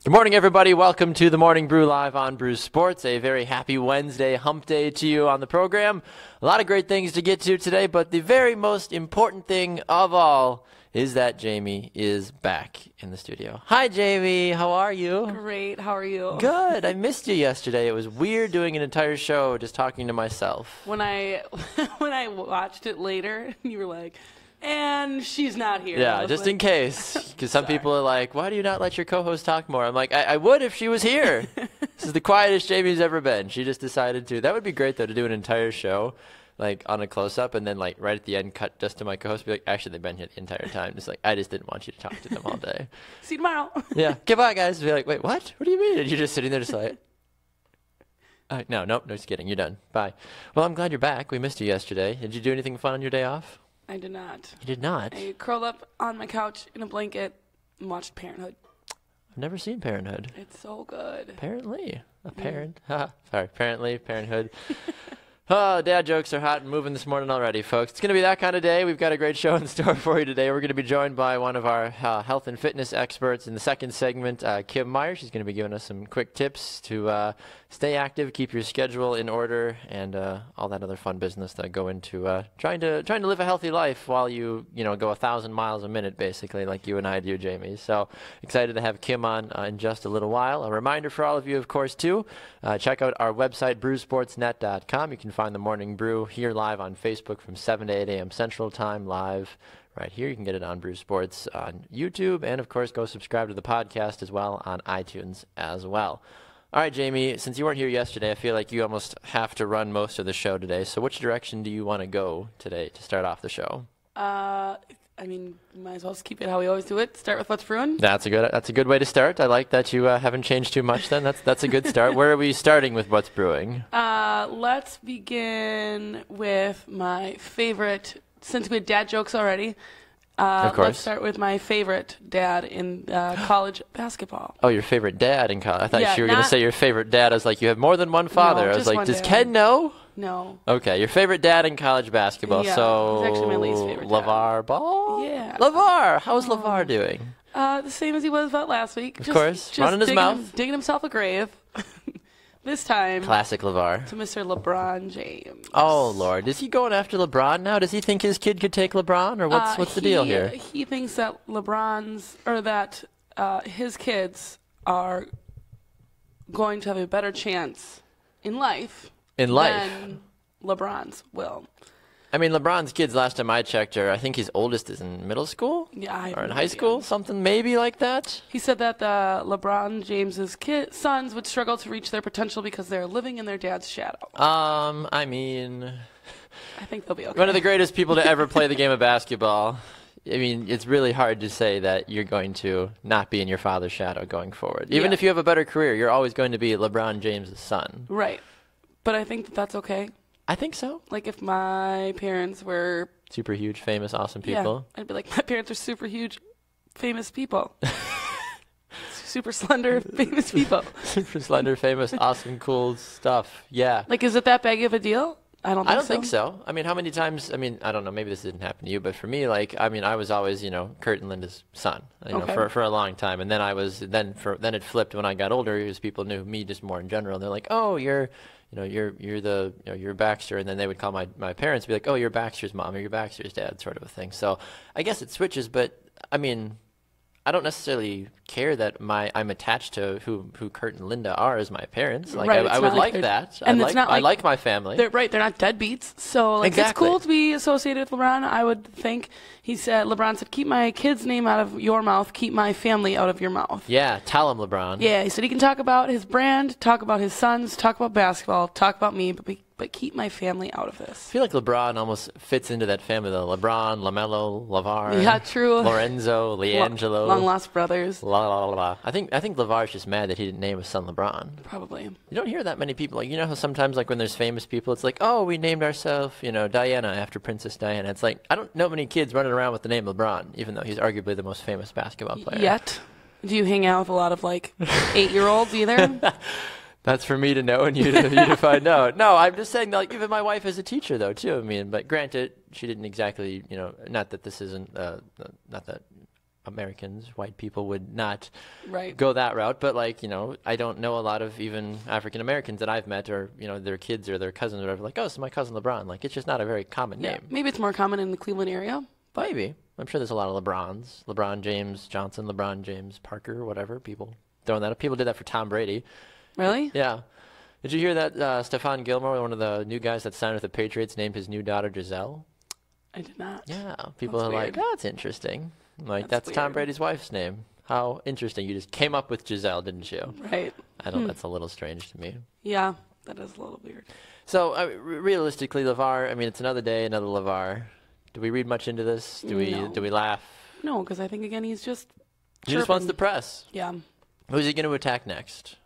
Good morning, everybody. Welcome to the Morning Brew live on Brew Sports. A very happy Wednesday hump day to you on the program. A lot of great things to get to today, but the very most important thing of all is that Jaymee is back in the studio. Hi, Jaymee. How are you? Great. How are you? Good. I missed you yesterday. It was weird doing an entire show just talking to myself. When I watched it later, you were like, and she's not here. Yeah, just in case. Because some people are like, why do you not let your co-host talk more? I'm like, I would if she was here. This is the quietest Jaymee's ever been. She just decided to. That would be great, though, to do an entire show, like, on a close-up, and then, like, right at the end, cut just to my co-host, be like, actually, they've been here the entire time. Just like, I just didn't want you to talk to them all day. See you tomorrow. Yeah. Goodbye, guys. Be like, wait, what? What do you mean? And you're just sitting there just like, no, just kidding. You're done. Bye. Well, I'm glad you're back. We missed you yesterday. Did you do anything fun on your day off? I did not. You did not? I curled up on my couch in a blanket and watched Parenthood. I've never seen Parenthood. It's so good. Apparently. A parent. Sorry, apparently, Parenthood. Oh, dad jokes are hot and moving this morning already, folks. It's going to be that kind of day. We've got a great show in store for you today. We're going to be joined by one of our health and fitness experts in the second segment, Kim Meyer. She's going to be giving us some quick tips to stay active, keep your schedule in order, and all that other fun business that go into trying to live a healthy life while you go 1,000 miles a minute, basically, like you and I do, Jaymee. So excited to have Kim on in just a little while. A reminder for all of you, of course, too, check out our website, brewsportsnet.com. You can find the Morning Brew here live on Facebook from 7 to 8 a.m. Central Time, live right here. You can get it on Brew Sports on YouTube, and, of course, go subscribe to the podcast as well on iTunes as well. All right, Jaymee, since you weren't here yesterday, I feel like you almost have to run most of the show today. So which direction do you want to go today to start off the show? We might as well just keep it how we always do it. Start with what's brewing. That's a good way to start. I like that you haven't changed too much then. That's a good start. Where are we starting with what's brewing? Let's begin with my favorite, since we had dad jokes already. Of course. Let's start with my favorite dad in college basketball. Oh, your favorite dad in college. I thought you were going to not- say your favorite dad. I was like, you have more than one father. No, I was just like, one does dad. Ken know? No. Okay, your favorite dad in college basketball. Yeah, So he's actually my least favorite dad. LeVar Ball? Yeah. LeVar. How's LeVar doing? The same as he was about last week. Of course. Running his mouth. Digging himself a grave. This time Classic LeVar. to Mr. LeBron James. Oh, Lord. Is he going after LeBron now? Does he think his kid could take LeBron? Or what's the deal here? He thinks that his kids are going to have a better chance in life. Than LeBron's will. I mean, LeBron's kids, last time I checked, I think his oldest is in middle school? Yeah, or in high school? Something maybe like that? He said that LeBron James's sons would struggle to reach their potential because they're living in their dad's shadow. I think they'll be okay. One of the greatest people to ever play the game of basketball. I mean, it's really hard to say that you're going to not be in your father's shadow going forward. Even if you have a better career, you're always going to be LeBron James' son. Right. But I think that's okay. I think so. Like if my parents were super huge, famous, awesome people. Yeah, I'd be like, my parents are super huge, famous people. Super slender, famous people. Super slender, famous, awesome, cool stuff. Yeah. Like, is it that big of a deal? I don't think so. I mean, how many times, I don't know, maybe this didn't happen to you, but for me, I was always, Kurt and Linda's son, for a long time. And then then it flipped when I got older, because people knew me just more in general. They're like, oh, you're Baxter. And then they would call my parents, be like, oh, you're Baxter's mom, or you're Baxter's dad, sort of a thing. So I guess it switches, but I mean, I don't necessarily care that I'm attached to who Kurt and Linda are as my parents. Like, right, I would like that. And I like my family. They're not deadbeats. So exactly. It's cool to be associated with LeBron, I would think. LeBron said, keep my kid's name out of your mouth, keep my family out of your mouth. Yeah, tell him, LeBron. Yeah, he said he can talk about his brand, talk about his sons, talk about basketball, talk about me, but keep my family out of this. I feel like LeBron almost fits into that family, though. LeBron, LaMelo, LeVar. Yeah, true. Lorenzo, LiAngelo. Long lost brothers. I think LeVar's just mad that he didn't name his son LeBron. Probably. You don't hear that many people. Like, how sometimes, like, when there's famous people, it's like, oh, we named ourselves, Diana after Princess Diana. It's like, I don't know many kids running around with the name LeBron, even though he's arguably the most famous basketball player. Yet. Do you hang out with a lot of, 8-year-olds either? That's for me to know and you to find out. No, I'm just saying, like, even my wife is a teacher, though, too. I mean, but granted, she didn't exactly, not that this isn't, not that Americans, white people would not Right. go that route. But like, you know, I don't know a lot of even African Americans that I've met, or you know, their kids or their cousins or whatever. Like, oh, it's my cousin LeBron. Like, it's just not a very common name. Maybe it's more common in the Cleveland area. But Maybe. I'm sure there's a lot of LeBrons. LeBron James Johnson, LeBron James Parker, whatever. People throwing that up. People did that for Tom Brady. Really? Yeah. Did you hear that Stephon Gilmore, one of the new guys that signed with the Patriots, named his new daughter Giselle? I did not. Yeah. People That's are weird. like, oh, that's interesting. Like, That's that's Tom weird. Brady's wife's name. How interesting. You just came up with Giselle, didn't you? Right. I don't. That's a little strange to me. Yeah, that is a little weird. So, realistically, LeVar, I mean, it's another day, another LeVar. Do we read much into this? Do we laugh? No, because I think, again, he's just He just wants the chirping. press. Yeah. Who's he going to attack next?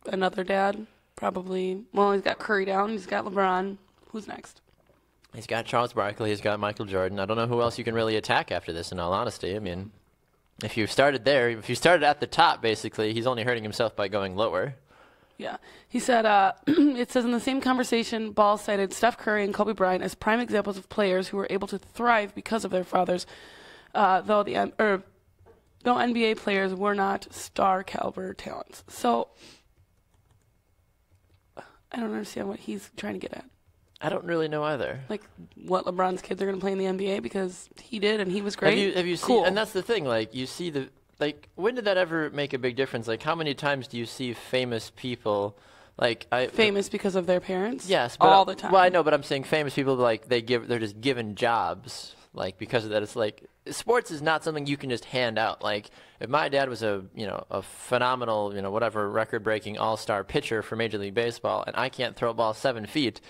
Another dad, probably. Well, he's got Curry down. He's got LeBron. Who's next? He's got Charles Barkley. He's got Michael Jordan. I don't know who else you can really attack after this, in all honesty. I mean, if you started there, if you started at the top, basically, he's only hurting himself by going lower. Yeah. He said, it says in the same conversation, Ball cited Steph Curry and Kobe Bryant as prime examples of players who were able to thrive because of their fathers, though NBA players were not star caliber talents. So I don't understand what he's trying to get at. I don't really know either. Like, what LeBron's kids are going to play in the NBA because he did and he was great. Have you Cool. seen? And that's the thing. Like, you see the when did that ever make a big difference? Like, how many times do you see famous people? Like, Famous because of their parents? Yes, but all the time. Well, I know, but I'm saying famous people, like, they're just given jobs, like, because of that. It's like, sports is not something you can just hand out. Like, if my dad was a phenomenal, whatever, record-breaking all-star pitcher for Major League Baseball, and I can't throw a ball 7 feet,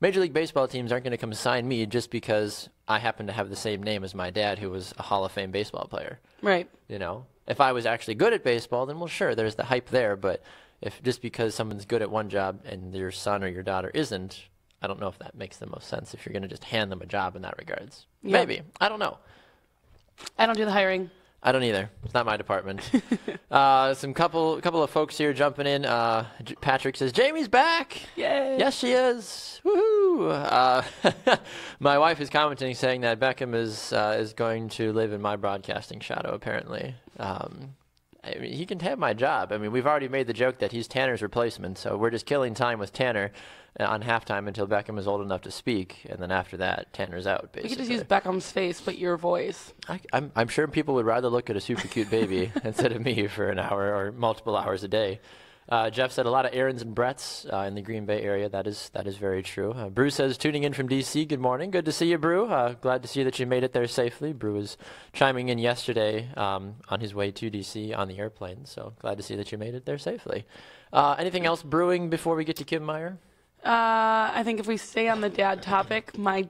Major League Baseball teams aren't going to come sign me just because I happen to have the same name as my dad, who was a Hall of Fame baseball player. Right. If I was actually good at baseball, then, well, sure, there's the hype there, but if just because someone's good at one job and your son or your daughter isn't, I don't know if that makes the most sense if you're going to just hand them a job in that regards. Yep. Maybe. I don't know. I don't do the hiring. I don't either. It's not my department. Some couple of folks here jumping in. Patrick says, Jamie's back. Yay. Yes, she is. Woohoo. My wife is commenting saying that Beckham is going to live in my broadcasting shadow, apparently. I mean, he can have my job. I mean, we've already made the joke that he's Tanner's replacement, so we're just killing time with Tanner on halftime until Beckham is old enough to speak, and then after that, Tanner's out, basically. You could just use Beckham's face, but your voice. I'm sure people would rather look at a super cute baby instead of me for an hour or multiple hours a day. Jeff said a lot of Aarons and Bretts in the Green Bay area. That is very true. Brew says, tuning in from D.C. Good morning. Good to see you, Brew. Glad to see that you made it there safely. Brew was chiming in yesterday on his way to D.C. on the airplane, so glad to see that you made it there safely. Anything else brewing before we get to Kim Meyer? I think if we stay on the dad topic, my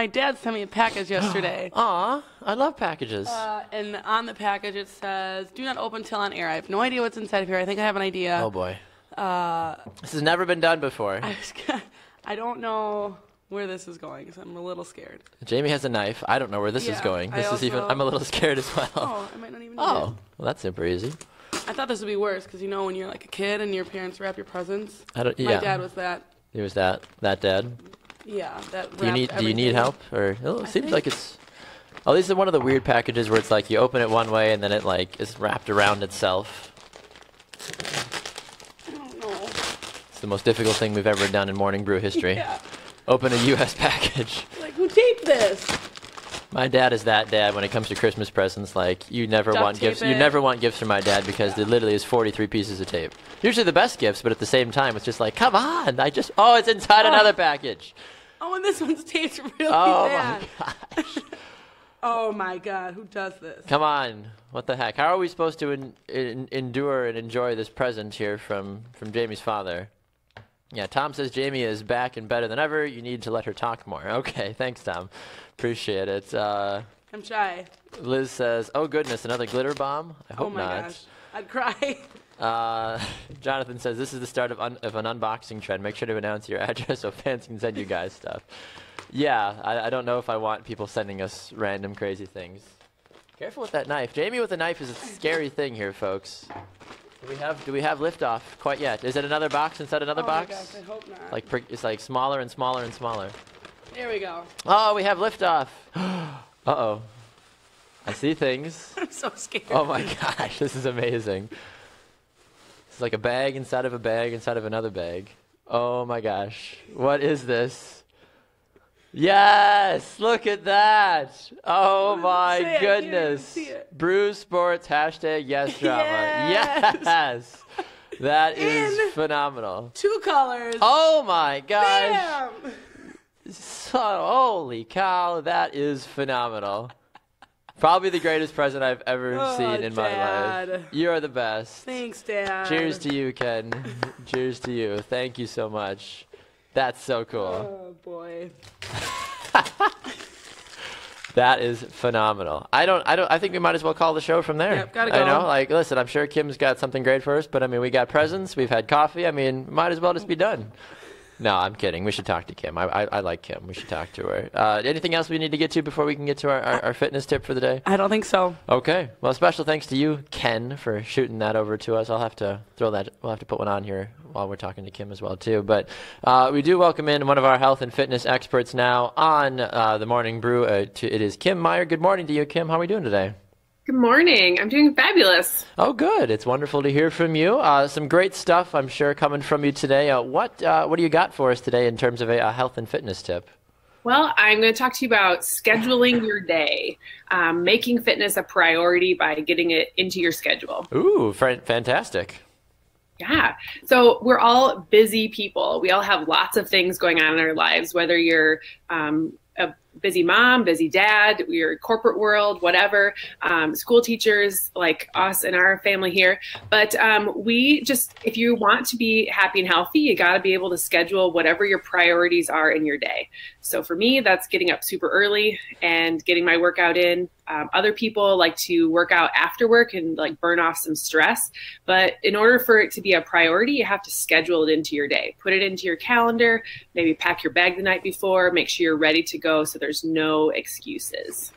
dad sent me a package yesterday. Aw, I love packages. And on the package it says, do not open till on air. I have no idea what's inside of here. I think I have an idea. Oh, boy. This has never been done before. I don't know where this is going, so I'm a little scared. Jamie has a knife. I don't know where this is going. I'm a little scared as well. Oh, I might not even need it. Well, that's super easy. I thought this would be worse, because when you're like a kid and your parents wrap your presents. My dad was that. He was that dad. Yeah, that. Do you need help, or it seems like it's? Oh, this is one of the weird packages where it's like you open it one way and then it like is wrapped around itself. I don't know. It's the most difficult thing we've ever done in Morning Brew history. Yeah. Open a U.S. package. Like, who taped this? My dad is that dad when it comes to Christmas presents. Like, you never want gifts. You never want gifts from my dad because there literally is 43 pieces of tape. Usually the best gifts, but at the same time, it's just like, come on! It's inside another package. Oh, and this one's taped really Oh bad. my gosh! Oh my God, who does this? Come on! What the heck? How are we supposed to endure and enjoy this present here from Jamie's father? Yeah, Tom says Jamie is back and better than ever. You need to let her talk more. Okay, thanks, Tom. Appreciate it. I'm shy. Liz says, oh, goodness, another glitter bomb? I hope not. Oh, my gosh. I'd cry. Jonathan says, this is the start of an unboxing trend. Make sure to announce your address so fans can send you guys stuff. Yeah, I don't know if I want people sending us random crazy things. Careful with that knife. Jamie with a knife is a scary thing here, folks. Do we have liftoff quite yet? Is it another box inside another box? Oh my gosh, I hope not. It's like smaller and smaller and smaller. There we go. Oh, we have liftoff. Uh-oh. I see things. I'm so scared. Oh my gosh, this is amazing. It's like a bag inside of a bag inside of another bag. Oh my gosh. What is this? Yes, look at that. Oh my goodness. Brew Sports, hashtag yes drama. Yes. That is phenomenal. 2 colors. Oh my gosh. Bam! So, holy cow, that is phenomenal. Probably the greatest present I've ever seen in my life. You are the best. Thanks, Dad. Cheers to you, Ken. Cheers to you. Thank you so much. That's so cool. Oh, boy. That is phenomenal. I think we might as well call the show from there. Yep, gotta go. I know, like, listen, I'm sure Kim's got something great for us, but I mean, we got presents, we've had coffee. I mean, might as well just be done. No, I'm kidding. We should talk to Kim. I like Kim. We should talk to her. Anything else we need to get to before we can get to our fitness tip for the day? I don't think so. Okay. Well, special thanks to you, Ken, for shooting that over to us. I'll have to throw that. We'll have to put one on here while we're talking to Kim as well, too. But we do welcome in one of our health and fitness experts now on the Morning Brew. It is Kim Meyer. Good morning to you, Kim. How are we doing today? Good morning. I'm doing fabulous. Oh, good. It's wonderful to hear from you. Some great stuff, I'm sure, coming from you today. What do you got for us today in terms of a health and fitness tip? Well, I'm going to talk to you about scheduling your day, making fitness a priority by getting it into your schedule. Ooh, fantastic. Yeah. So we're all busy people. We all have lots of things going on in our lives, whether you're a busy mom, busy dad, we're corporate world, whatever, school teachers like us and our family here. But if you want to be happy and healthy, you got to be able to schedule whatever your priorities are in your day. So for me, that's getting up super early and getting my workout in. Other people like to work out after work and like burn off some stress. But in order for it to be a priority, you have to schedule it into your day. Put it into your calendar, maybe pack your bag the night before, make sure you're ready to go so there's no excuses.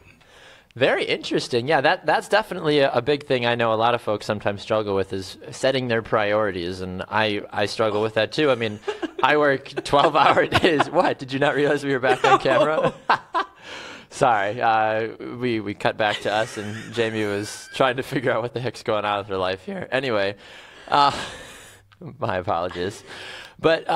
Very interesting. Yeah, that's definitely a big thing I know a lot of folks sometimes struggle with is setting their priorities, and I struggle with that too. I mean, I work 12-hour days. What? Did you not realize we were back on camera? Sorry, we cut back to us, and Jamie was trying to figure out what the heck's going on with her life here. Anyway, my apologies. But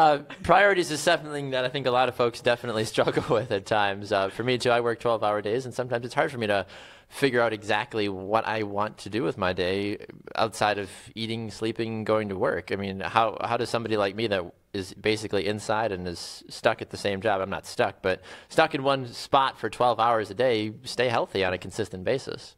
priorities is something that I think a lot of folks definitely struggle with at times. For me, too, I work 12-hour days, and sometimes it's hard for me to figure out exactly what I want to do with my day outside of eating, sleeping, going to work. I mean, how does somebody like me that is basically inside and is stuck at the same job, I'm not stuck, but stuck in one spot for 12 hours a day, stay healthy on a consistent basis?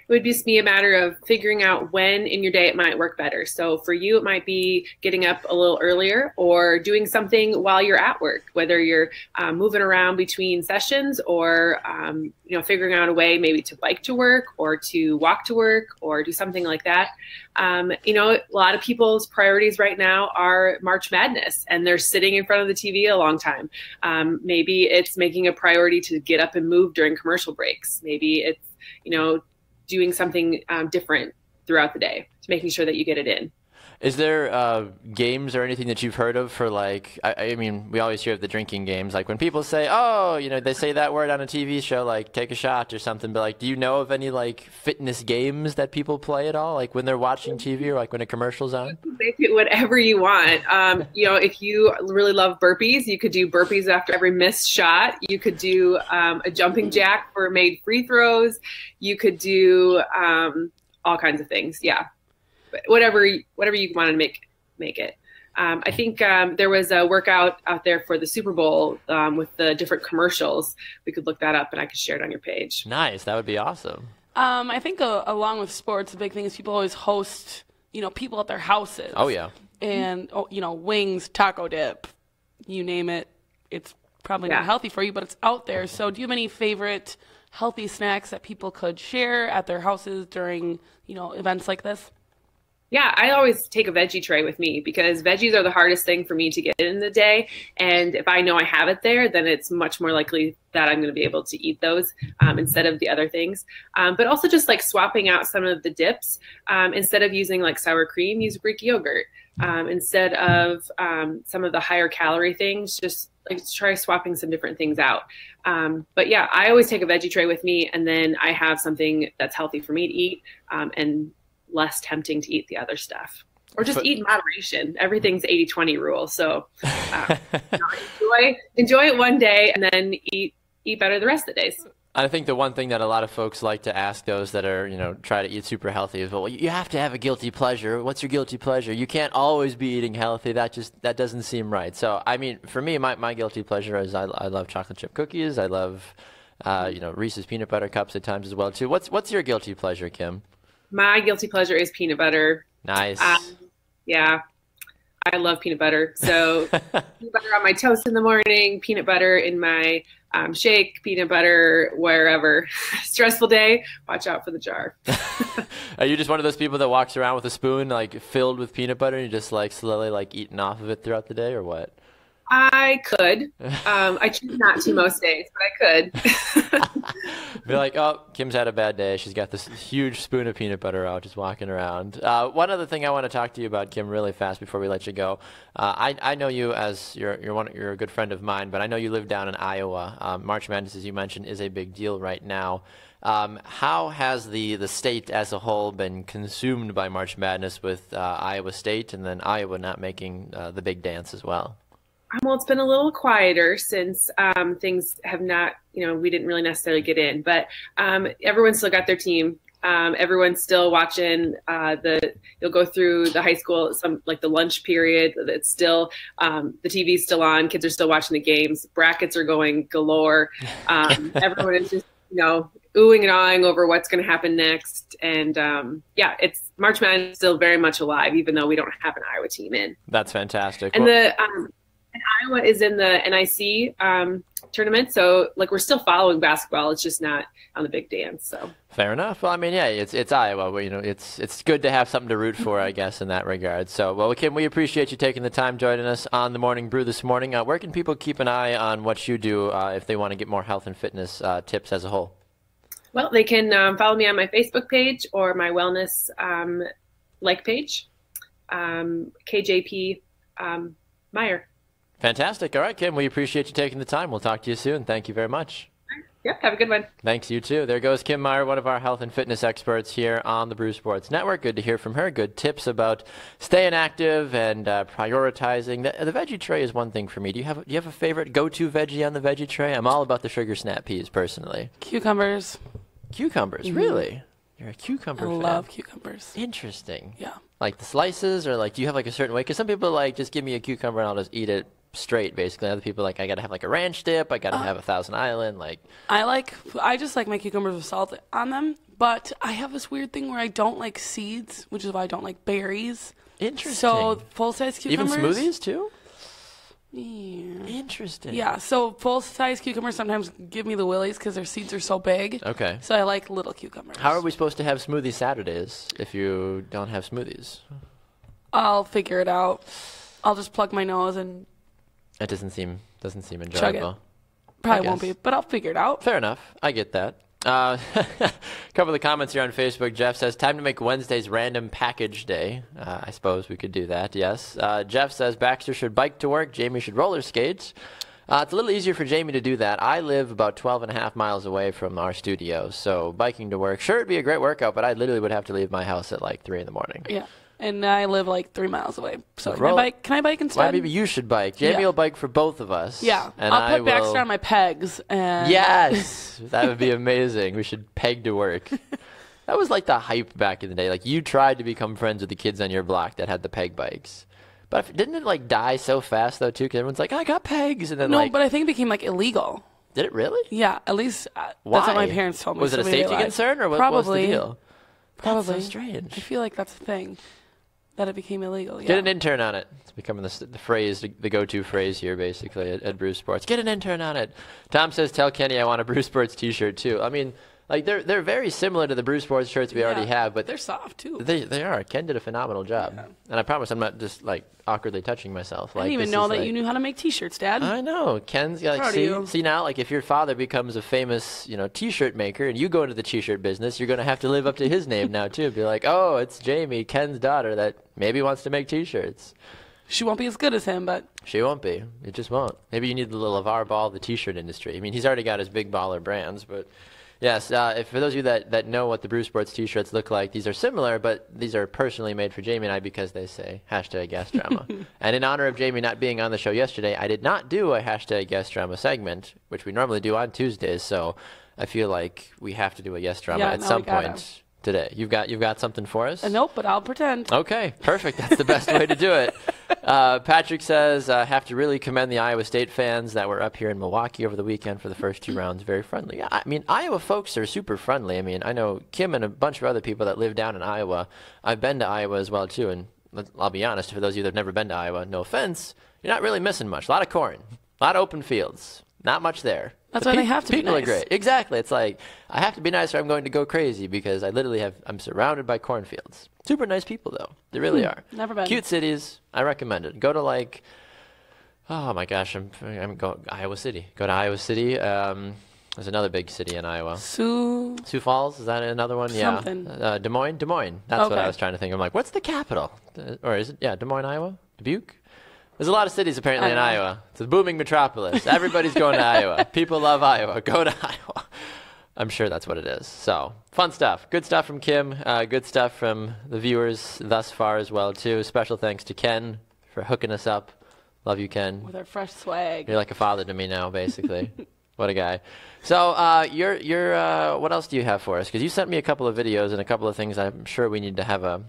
It would just be a matter of figuring out when in your day it might work better. So for you, it might be getting up a little earlier or doing something while you're at work, whether you're moving around between sessions or figuring out a way maybe to bike to work or to walk to work or do something like that. A lot of people's priorities right now are March Madness, and they're sitting in front of the TV a long time. Maybe it's making a priority to get up and move during commercial breaks. Maybe it's, doing something different throughout the day, to making sure that you get it in. Is there games or anything that you've heard of for like, I mean, we always hear of the drinking games, like when people say, oh, they say that word on a TV show, like take a shot or something, but like, do you know of any like fitness games that people play at all? Like when they're watching TV or like when a commercial's on? Make it whatever you want. If you really love burpees, you could do burpees after every missed shot. You could do a jumping jack for made free throws. You could do all kinds of things. Yeah. Whatever you want to make it. I think there was a workout out there for the Super Bowl with the different commercials. We could look that up, and I could share it on your page. Nice. That would be awesome. I think along with sports, the big thing is people always host, people at their houses. Oh, yeah. And, wings, taco dip, you name it. It's probably not healthy for you, but it's out there. So do you have any favorite healthy snacks that people could share at their houses during, events like this? Yeah, I always take a veggie tray with me because veggies are the hardest thing for me to get in the day. And if I know I have it there, then it's much more likely that I'm going to be able to eat those instead of the other things. But also just like swapping out some of the dips. Instead of using like sour cream, use Greek yogurt. Instead of some of the higher calorie things, just like try swapping some different things out. But yeah, I always take a veggie tray with me, and then I have something that's healthy for me to eat, and less tempting to eat the other stuff. Or just eat in moderation. Everything's 80-20 rule. So enjoy it one day and then eat better the rest of the days. I think the one thing that a lot of folks like to ask those that are, try to eat super healthy is, well, you have to have a guilty pleasure. What's your guilty pleasure? You can't always be eating healthy. That doesn't seem right. So, I mean, for me, my guilty pleasure is I love chocolate chip cookies. I love, Reese's peanut butter cups at times as well, too. What's your guilty pleasure, Kim? My guilty pleasure is peanut butter. Nice. Yeah. I love peanut butter. So peanut butter on my toast in the morning, peanut butter in my shake, peanut butter wherever. Stressful day, watch out for the jar. Are you just one of those people that walks around with a spoon like filled with peanut butter and you just like slowly like eating off of it throughout the day, or what? I could. I choose not to most days, but I could. Be like, oh, Kim's had a bad day. She's got this huge spoon of peanut butter out just walking around. One other thing I want to talk to you about, Kim, really fast before we let you go. I know you as you're a good friend of mine, but I know you live down in Iowa. March Madness, as you mentioned, is a big deal right now. How has the state as a whole been consumed by March Madness with Iowa State and then Iowa not making the big dance as well? Well, it's been a little quieter since things have not, we didn't really necessarily get in, but everyone's still got their team. Everyone's still watching you'll go through the high school, like the lunch period. It's still, the TV's still on. Kids are still watching the games. Brackets are going galore. Everyone is just, oohing and ahhing over what's going to happen next. And it's March Madness is still very much alive, even though we don't have an Iowa team in. That's fantastic. And and Iowa is in the NIC tournament, so like we're still following basketball. It's just not on the big dance. So fair enough. Well, I mean, yeah, it's Iowa. But, it's good to have something to root for, I guess, in that regard. So, well, Kim, we appreciate you taking the time joining us on the Morning Brew this morning. Where can people keep an eye on what you do if they want to get more health and fitness tips as a whole? Well, they can follow me on my Facebook page or my wellness like page, KJP Meyer. Fantastic. All right, Kim, we appreciate you taking the time. We'll talk to you soon. Thank you very much. Yep, have a good one. Thanks, you too. There goes Kim Meyer, one of our health and fitness experts here on the Brew Sports Network. Good to hear from her. Good tips about staying active and prioritizing. The veggie tray is one thing for me. Do you have a favorite go-to veggie on the veggie tray? I'm all about the sugar snap peas, personally. Cucumbers. Cucumbers, really? You're a cucumber fan. I love cucumbers. Interesting. Yeah. Like the slices, or like do you have like a certain way? Because some people like just give me a cucumber and I'll just eat it straight, basically. Other people like I gotta have like a ranch dip. I gotta have a Thousand Island. Like I just like my cucumbers with salt on them. But I have this weird thing where I don't like seeds, which is why I don't like berries. Interesting. So full size cucumbers. Even smoothies too. Yeah. Interesting. Yeah. So full size cucumbers sometimes give me the willies because their seeds are so big. Okay. So I like little cucumbers. How are we supposed to have smoothie Saturdays if you don't have smoothies? I'll figure it out. I'll just plug my nose and. That doesn't seem enjoyable. Chug it. Probably won't be, but I'll figure it out. Fair enough. I get that. A couple of the comments here on Facebook. Jeff says, time to make Wednesday's random package day. I suppose we could do that, yes. Jeff says, Baxter should bike to work. Jaymee should roller skate. It's a little easier for Jaymee to do that. I live about 12 and a half miles away from our studio, so biking to work, sure, it'd be a great workout, but I literally would have to leave my house at like 3 in the morning. Yeah. And I live like 3 miles away. So can I bike instead? Well, maybe you should bike. Jaymee will bike for both of us. Yeah. And I'll put Baxter on my pegs. And yes. That would be amazing. We should peg to work. That was like the hype back in the day. Like you tried to become friends with the kids on your block that had the peg bikes. But didn't it like die so fast though too? Because everyone's like, I got pegs. And then no, but I think it became like illegal. Did it really? Yeah. At least that's Why? what my parents told me. Was it a safety concern or what was the deal? Probably. That's so strange. I feel like that's the thing. That it became illegal. Yeah. Get an intern on it. It's becoming the phrase, the go-to phrase here, basically, at Brew Sports. Get an intern on it. Tom says, tell Kenny I want a Brew Sports T-shirt, too. I mean, like, they're very similar to the Brew Sports shirts we already have, but they're soft, too. They are. Ken did a phenomenal job. Yeah. And I promise I'm not just, like, awkwardly touching myself. I didn't even know that you knew how to make T-shirts, Dad. I know. Ken's, like, see now, like, if your father becomes a famous, T-shirt maker and you go into the T-shirt business, you're going to have to live up to his name now, too. Be like, oh, it's Jaymee, Ken's daughter, that maybe wants to make T-shirts. She won't be as good as him, but She won't be. It just won't. Maybe you need the little LeVar Ball of the T-shirt industry. I mean, he's already got his big baller brands, but yes, if for those of you that know what the Brew Sports T-shirts look like, these are similar, but these are personally made for Jaymee and I because they say #guest drama. And in honor of Jaymee not being on the show yesterday, I did not do a #guest drama segment, which we normally do on Tuesdays, so I feel like we have to do a yes drama at some point today. You've got something for us? Nope, but I'll pretend. Okay, perfect. That's the best way to do it. Patrick says, have to really commend the Iowa State fans that were up here in Milwaukee over the weekend for the first 2 rounds. Very friendly. Yeah, I mean, Iowa folks are super friendly. I mean, I know Kim and a bunch of other people that live down in Iowa. I've been to Iowa as well, too, and I'll be honest, for those of you that have never been to Iowa, no offense, you're not really missing much. A lot of corn, a lot of open fields, not much there. That's why they have to be nice. People are great. Exactly. It's like, I have to be nice or I'm going to go crazy because I literally I'm surrounded by cornfields. Super nice people, though. They really are. Never been. Cute cities. I recommend it. Go to oh my gosh, I'm going Iowa City. Go to Iowa City. There's another big city in Iowa. Sioux Falls, is that another one? Something. Yeah. Des Moines. That's what I was trying to think. I'm like, what's the capital? Or is it? Yeah, Des Moines, Iowa. Dubuque. There's a lot of cities apparently in Iowa. It's a booming metropolis. Everybody's going to Iowa. People love Iowa. Go to Iowa. I'm sure that's what it is. So, fun stuff. Good stuff from Kim. Good stuff from the viewers thus far as well, too. Special thanks to Ken for hooking us up. Love you, Ken. With our fresh swag. You're like a father to me now, basically. What a guy. So, you're what else do you have for us? Because you sent me a couple of videos and a couple of things I'm sure we need to have a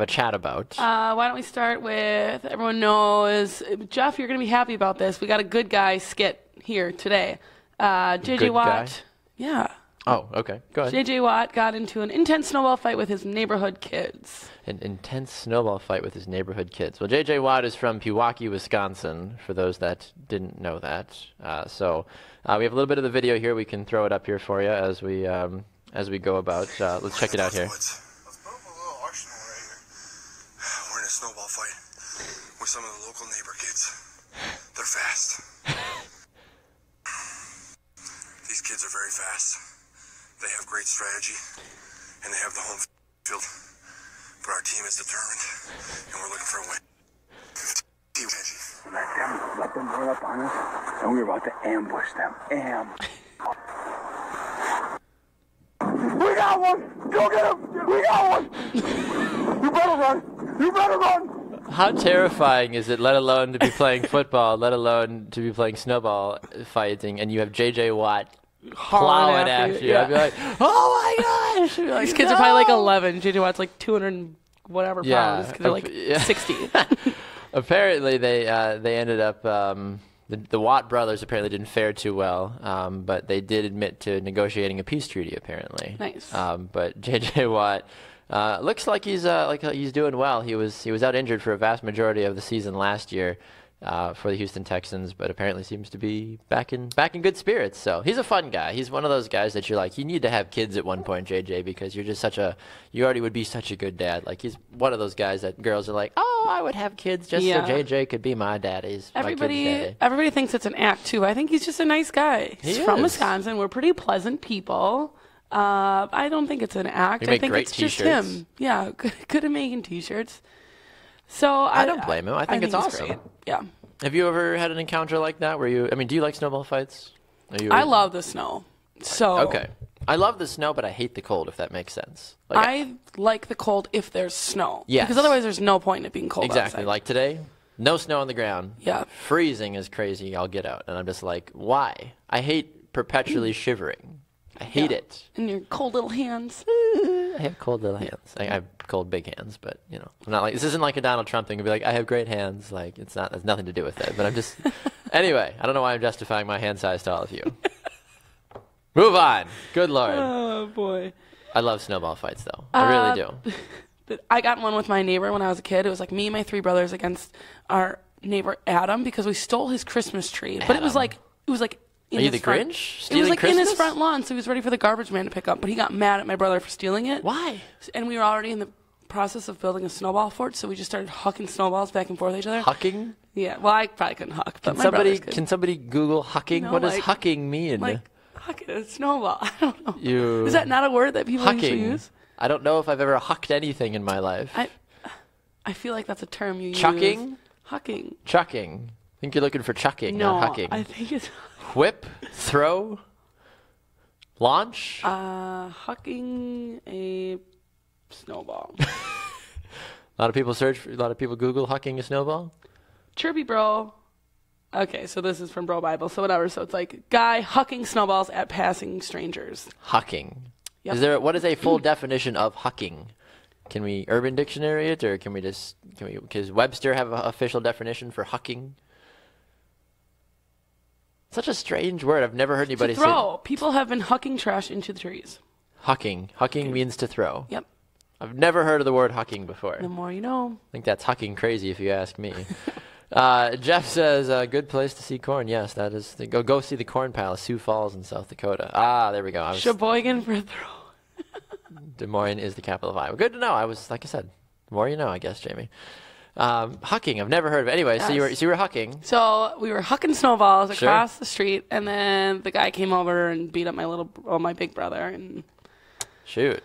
chat about. Why don't we start with, everyone knows, Jeff, you're going to be happy about this. We got a good guy skit here today. J.J. Watt. Guy? Yeah. Oh, okay. Go ahead. J.J. Watt got into an intense snowball fight with his neighborhood kids. An intense snowball fight with his neighborhood kids. Well, J.J. Watt is from Pewaukee, Wisconsin, for those that didn't know that. So we have a little bit of the video here. We can throw it up here for you as we go about. Let's check it out here. Snowball fight with some of the local neighbor kids. They're fast. These kids are very fast. They have great strategy, and they have the home field. But our team is determined, and we're looking for a win. Let them run up on us, and we're about to ambush them. We got one! Go get him! We got one! You better run! You better run! How terrifying is it, let alone to be playing football, let alone to be playing snowball fighting, and you have J.J. Watt plowing after you. Yeah. I'd be like, oh my gosh! Like, these kids are probably like 11. J.J. Watt's like 200 and whatever pounds. They're like 60. Apparently, they ended up... The Watt brothers apparently didn't fare too well, but they did admit to negotiating a peace treaty, apparently. Nice. But J.J. Watt... looks like he's doing well. He was out injured for a vast majority of the season last year for the Houston Texans, but apparently seems to be back in good spirits. So he's a fun guy. He's one of those guys that you're like, you need to have kids at one point, JJ, because you're just you already would be such a good dad. Like he's one of those guys that girls are like, oh, I would have kids just so JJ could be my daddy's. Everybody thinks it's an act too. I think he's just a nice guy. He's from Wisconsin. We're pretty pleasant people. I don't think it's an act. I think it's just him. Yeah, good at making T-shirts. So I don't blame him. I think it's awesome. Great. Yeah. Have you ever had an encounter like that where do you like snowball fights? I love the snow. So okay. I love the snow, but I hate the cold, if that makes sense. I like the cold if there's snow. Yes. Because otherwise there's no point in it being cold exactly. outside. Like today, no snow on the ground. Yeah. Freezing is crazy. I'll get out. And I'm just like, why? I hate perpetually shivering. I hate it. And your cold little hands. I have cold little hands. I have cold big hands, but I'm not like, this isn't like a Donald Trump thing to be like, I have great hands. Like it's nothing to do with that. But I'm just, anyway, I don't know why I'm justifying my hand size to all of you. Move on. Good Lord. Oh boy. I love snowball fights though. I really do. I got one with my neighbor when I was a kid. It was like me and my 3 brothers against our neighbor Adam because we stole his Christmas tree. But it was like Are you the Grinch? It was like in his front lawn, so he was ready for the garbage man to pick up. But he got mad at my brother for stealing it. Why? And we were already in the process of building a snowball fort, so we just started hucking snowballs back and forth at each other. Hucking? Yeah. Well, I probably couldn't huck, but my brothers could. Can somebody Google hucking? What does hucking mean? Like hucking a snowball. I don't know. Is that not a word that people usually use? I don't know if I've ever hucked anything in my life. I feel like that's a term you use. Chucking? Hucking. Chucking. I think you're looking for chucking, No, not hucking. I think it's Whip, throw, launch. hucking a snowball. A lot of people Google hucking a snowball. Chirpy bro. Okay, so this is from Bro Bible, so whatever. So it's like guy hucking snowballs at passing strangers. Hucking. Yep. What is a full definition of hucking? Can we Urban Dictionary it, or because Webster have an official definition for hucking? Such a strange word. I've never heard anybody To throw. People have been hucking trash into the trees. Hucking. Hucking means to throw. Yep. I've never heard of the word hucking before. The more you know. I think that's hucking crazy if you ask me. Jeff says, good place to see corn. Yes, that is. Go see the Corn Palace, Sioux Falls in South Dakota. There we go. Sheboygan for a throw. Des Moines is the capital of Iowa. Good to know. Like I said, the more you know, I guess, Jamie. Hucking, I've never heard of it. Anyway, Yes. so you were hucking. So we were hucking snowballs Sure. across the street, and then the guy came over and beat up my big brother, and Shoot.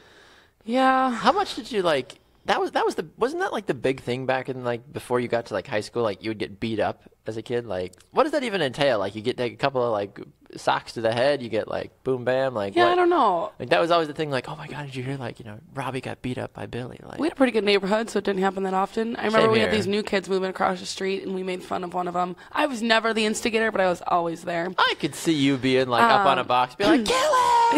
yeah. How much did you like? Wasn't that like the big thing back in like before you got to like high school? Like you would get beat up as a kid. Like what does that even entail? Like you get like a couple of like socks to the head. You get like boom bam. Like Yeah, what? I don't know. Like that was always the thing. Like oh my god, did you hear like Robbie got beat up by Billy? Like We had a pretty good neighborhood, so it didn't happen that often. I remember Same we had here. these new kids moving across the street, and we made fun of one of them. I was never the instigator, but I was always there. I could see you being like up on a box, be like kill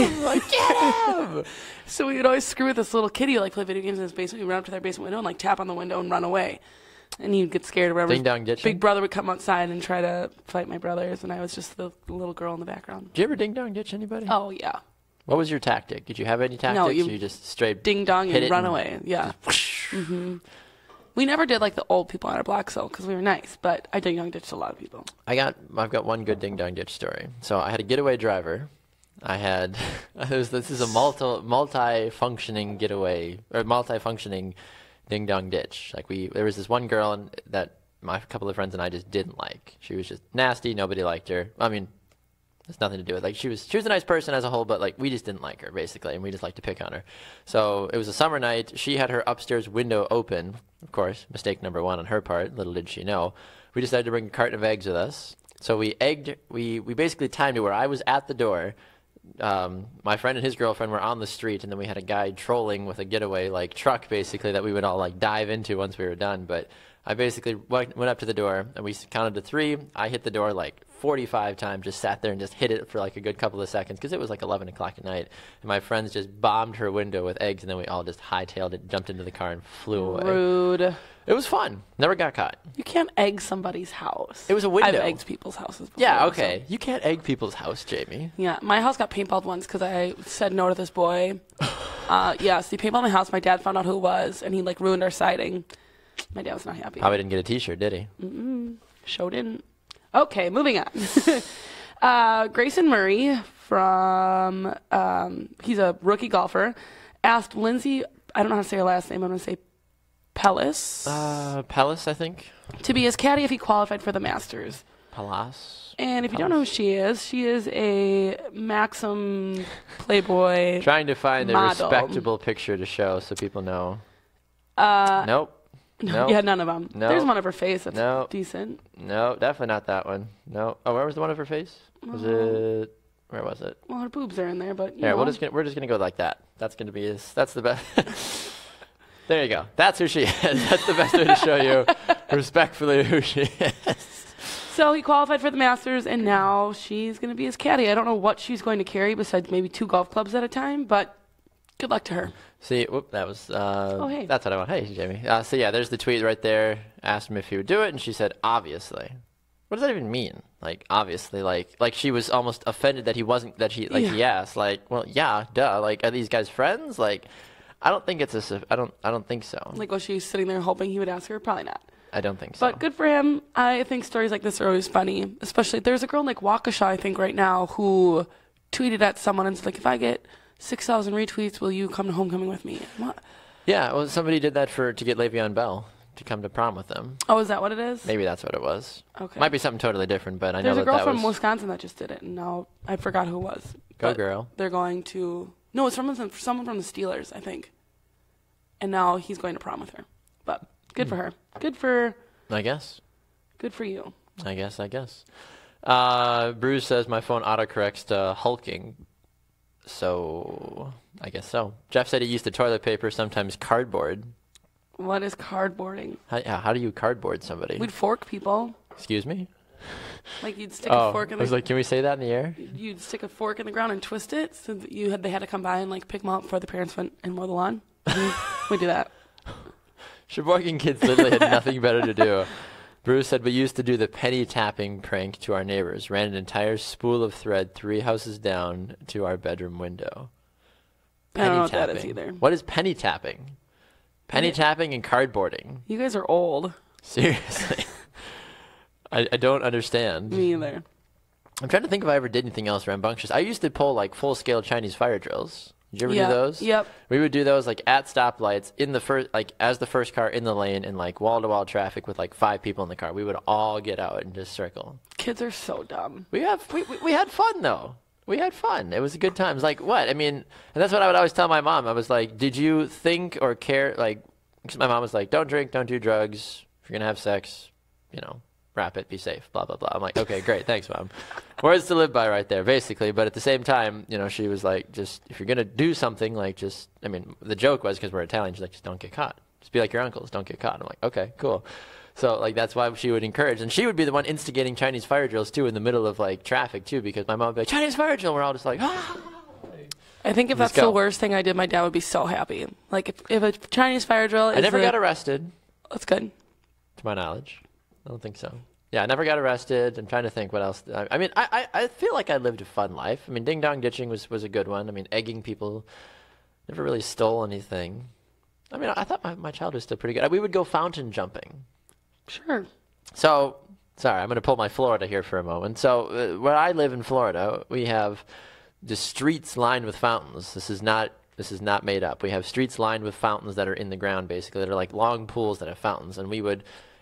him, like get him. So we would always screw with this little kid who like play video games in his basement. We'd run up to their basement window and like tap on the window and run away. And he'd get scared or whatever. Ding dong ditching? Big brother would come outside and try to fight my brothers, and I was just the little girl in the background. Did you ever ding dong ditch anybody? Oh yeah, What was your tactic? Did you have any tactics? No, or you you just straight ding dong hit and it run away. Yeah. We never did like the old people on our block, so because we were nice. But I ding dong ditched a lot of people. I've got one good ding dong ditch story. So I had a getaway driver. I had this is a multi-functioning getaway or multi-functioning ding dong ditch. Like there was this one girl that my couple of friends and I just didn't like. She was just nasty. Nobody liked her. I mean, it's nothing to do with like she was a nice person as a whole, but like we just didn't like her basically, and we just liked to pick on her. So it was a summer night. She had her upstairs window open. Of course, mistake number one on her part. Little did she know. We decided to bring a carton of eggs with us. So we basically timed it where I was at the door. My friend and his girlfriend were on the street, and then we had a guy trolling with a getaway like truck basically that we would all like dive into once we were done. But I basically went up to the door, and we counted to 3. I hit the door like 45 times, just sat there and just hit it for like a good couple of seconds because it was like 11 o'clock at night. And my friends just bombed her window with eggs, and then we all just hightailed it, jumped into the car, and flew away. Rude. It was fun. Never got caught. You can't egg somebody's house. It was a window. I've egged people's houses before. Yeah, okay. so- You can't egg people's house, Jamie. Yeah, my house got paintballed once because I said no to this boy. Yes, he paintballed my house. My dad found out who it was, and he like ruined our siding. My dad was not happy. Probably didn't get a T-shirt, did he? Show didn't. Okay, moving on. Grayson Murray from he's a rookie golfer. Asked Lindsay, I don't know how to say her last name. I'm going to say Pellis, Pellis, I think. to be his caddy if he qualified for the Masters. Pellas. And if you don't know who she is a Maxim Playboy. Trying to find a model. respectable picture to show so people know. Nope. Nope. Yeah, none of them. No. There's one of her face that's No. decent. No, definitely not that one. No. Oh, where was the one of her face? Was it? Where was it? Well, her boobs are in there, but Here, know. we're just gonna go like that. That's gonna be that's the best. There you go. That's who she is. That's the best way to show you respectfully who she is. So he qualified for the Masters, and now she's going to be his caddy. I don't know what she's going to carry besides maybe 2 golf clubs at a time, but good luck to her. See, whoop, that was. hey. That's what I want. Hey, Jamie. So yeah, there's the tweet right there. Asked him if he would do it, and she said, "Obviously." What does that even mean? Like, obviously, like she was almost offended that he wasn't. That he he asked. Like, well, yeah, duh. Like, are these guys friends? Like, I don't think it's a. I don't think so. Like, was she sitting there hoping he would ask her? Probably not. I don't think so. But good for him. I think stories like this are always funny. Especially, there's a girl in like Waukesha, I think, right now, who tweeted at someone and said, like, if I get 6,000 retweets, will you come to homecoming with me? What? Yeah, well, somebody did that to get Le'Veon Bell to come to prom with them. Oh, is that what it is? Maybe that's what it was. Okay. Might be something totally different, but I There's know a girl that from was. Wisconsin that just did it, and now I forgot who it was. Go But girl. They're going to. No, it's from someone from the Steelers, I think. And now he's going to prom with her. But good for her. Good for I guess. Good for you. I guess. Bruce says my phone autocorrects to hulking. So I guess so. Jeff said he used the toilet paper, sometimes cardboard. What is cardboarding? How do you cardboard somebody? We'd fork people. Excuse me? Like you'd stick a fork in I was like, can we say that in the air? You'd stick a fork in the ground and twist it so that they had to come by and like pick them up before the parents went and mow the lawn. We do that. Sheboygan kids literally had nothing better to do. Bruce said we used to do the penny tapping prank to our neighbors. Ran an entire spool of thread 3 houses down to our bedroom window. I don't know what that is either. What is penny tapping? Penny tapping and cardboarding. You guys are old. Seriously. I don't understand. Me either. I'm trying to think if I ever did anything else rambunctious. I used to pull like full-scale Chinese fire drills. Did you ever do those? Yep. We would do those like at stoplights in the first, like as the first car in the lane in like wall-to-wall traffic with like 5 people in the car. We would all get out and just circle. Kids are so dumb. We had fun though. We had fun. It was a good time. Like what? I mean, and that's what I would always tell my mom. I was like, did you think or care? Like, cause my mom was like, don't drink, don't do drugs. If you're gonna have sex, wrap it, be safe, blah, blah, blah. I'm like, okay, great, thanks, Mom. Words to live by right there, basically. But at the same time, she was like, just, if you're going to do something, like just, the joke was because we're Italian, she's like, just don't get caught. Just be like your uncles, don't get caught. I'm like, okay, cool. So, like, that's why she would encourage. And she would be the one instigating Chinese fire drills, too, in the middle of, like, traffic, too, because my mom would be like, Chinese fire drill. We're all just like, ah. I think if that's the worst thing I did, my dad would be so happy. Like, if a Chinese fire drill is I never got arrested. That's good. To my knowledge. I don't think so. Yeah, I never got arrested. I'm trying to think what else. I feel like I lived a fun life. Ding dong ditching was a good one. Egging people. Never really stole anything. I thought my childhood was still pretty good. We would go fountain jumping. Sure. So, sorry, I'm going to pull my Florida here for a moment. So, where I live in Florida, we have the streets lined with fountains. This is not made up. We have streets lined with fountains that are in the ground, basically. That are like long pools that have fountains. And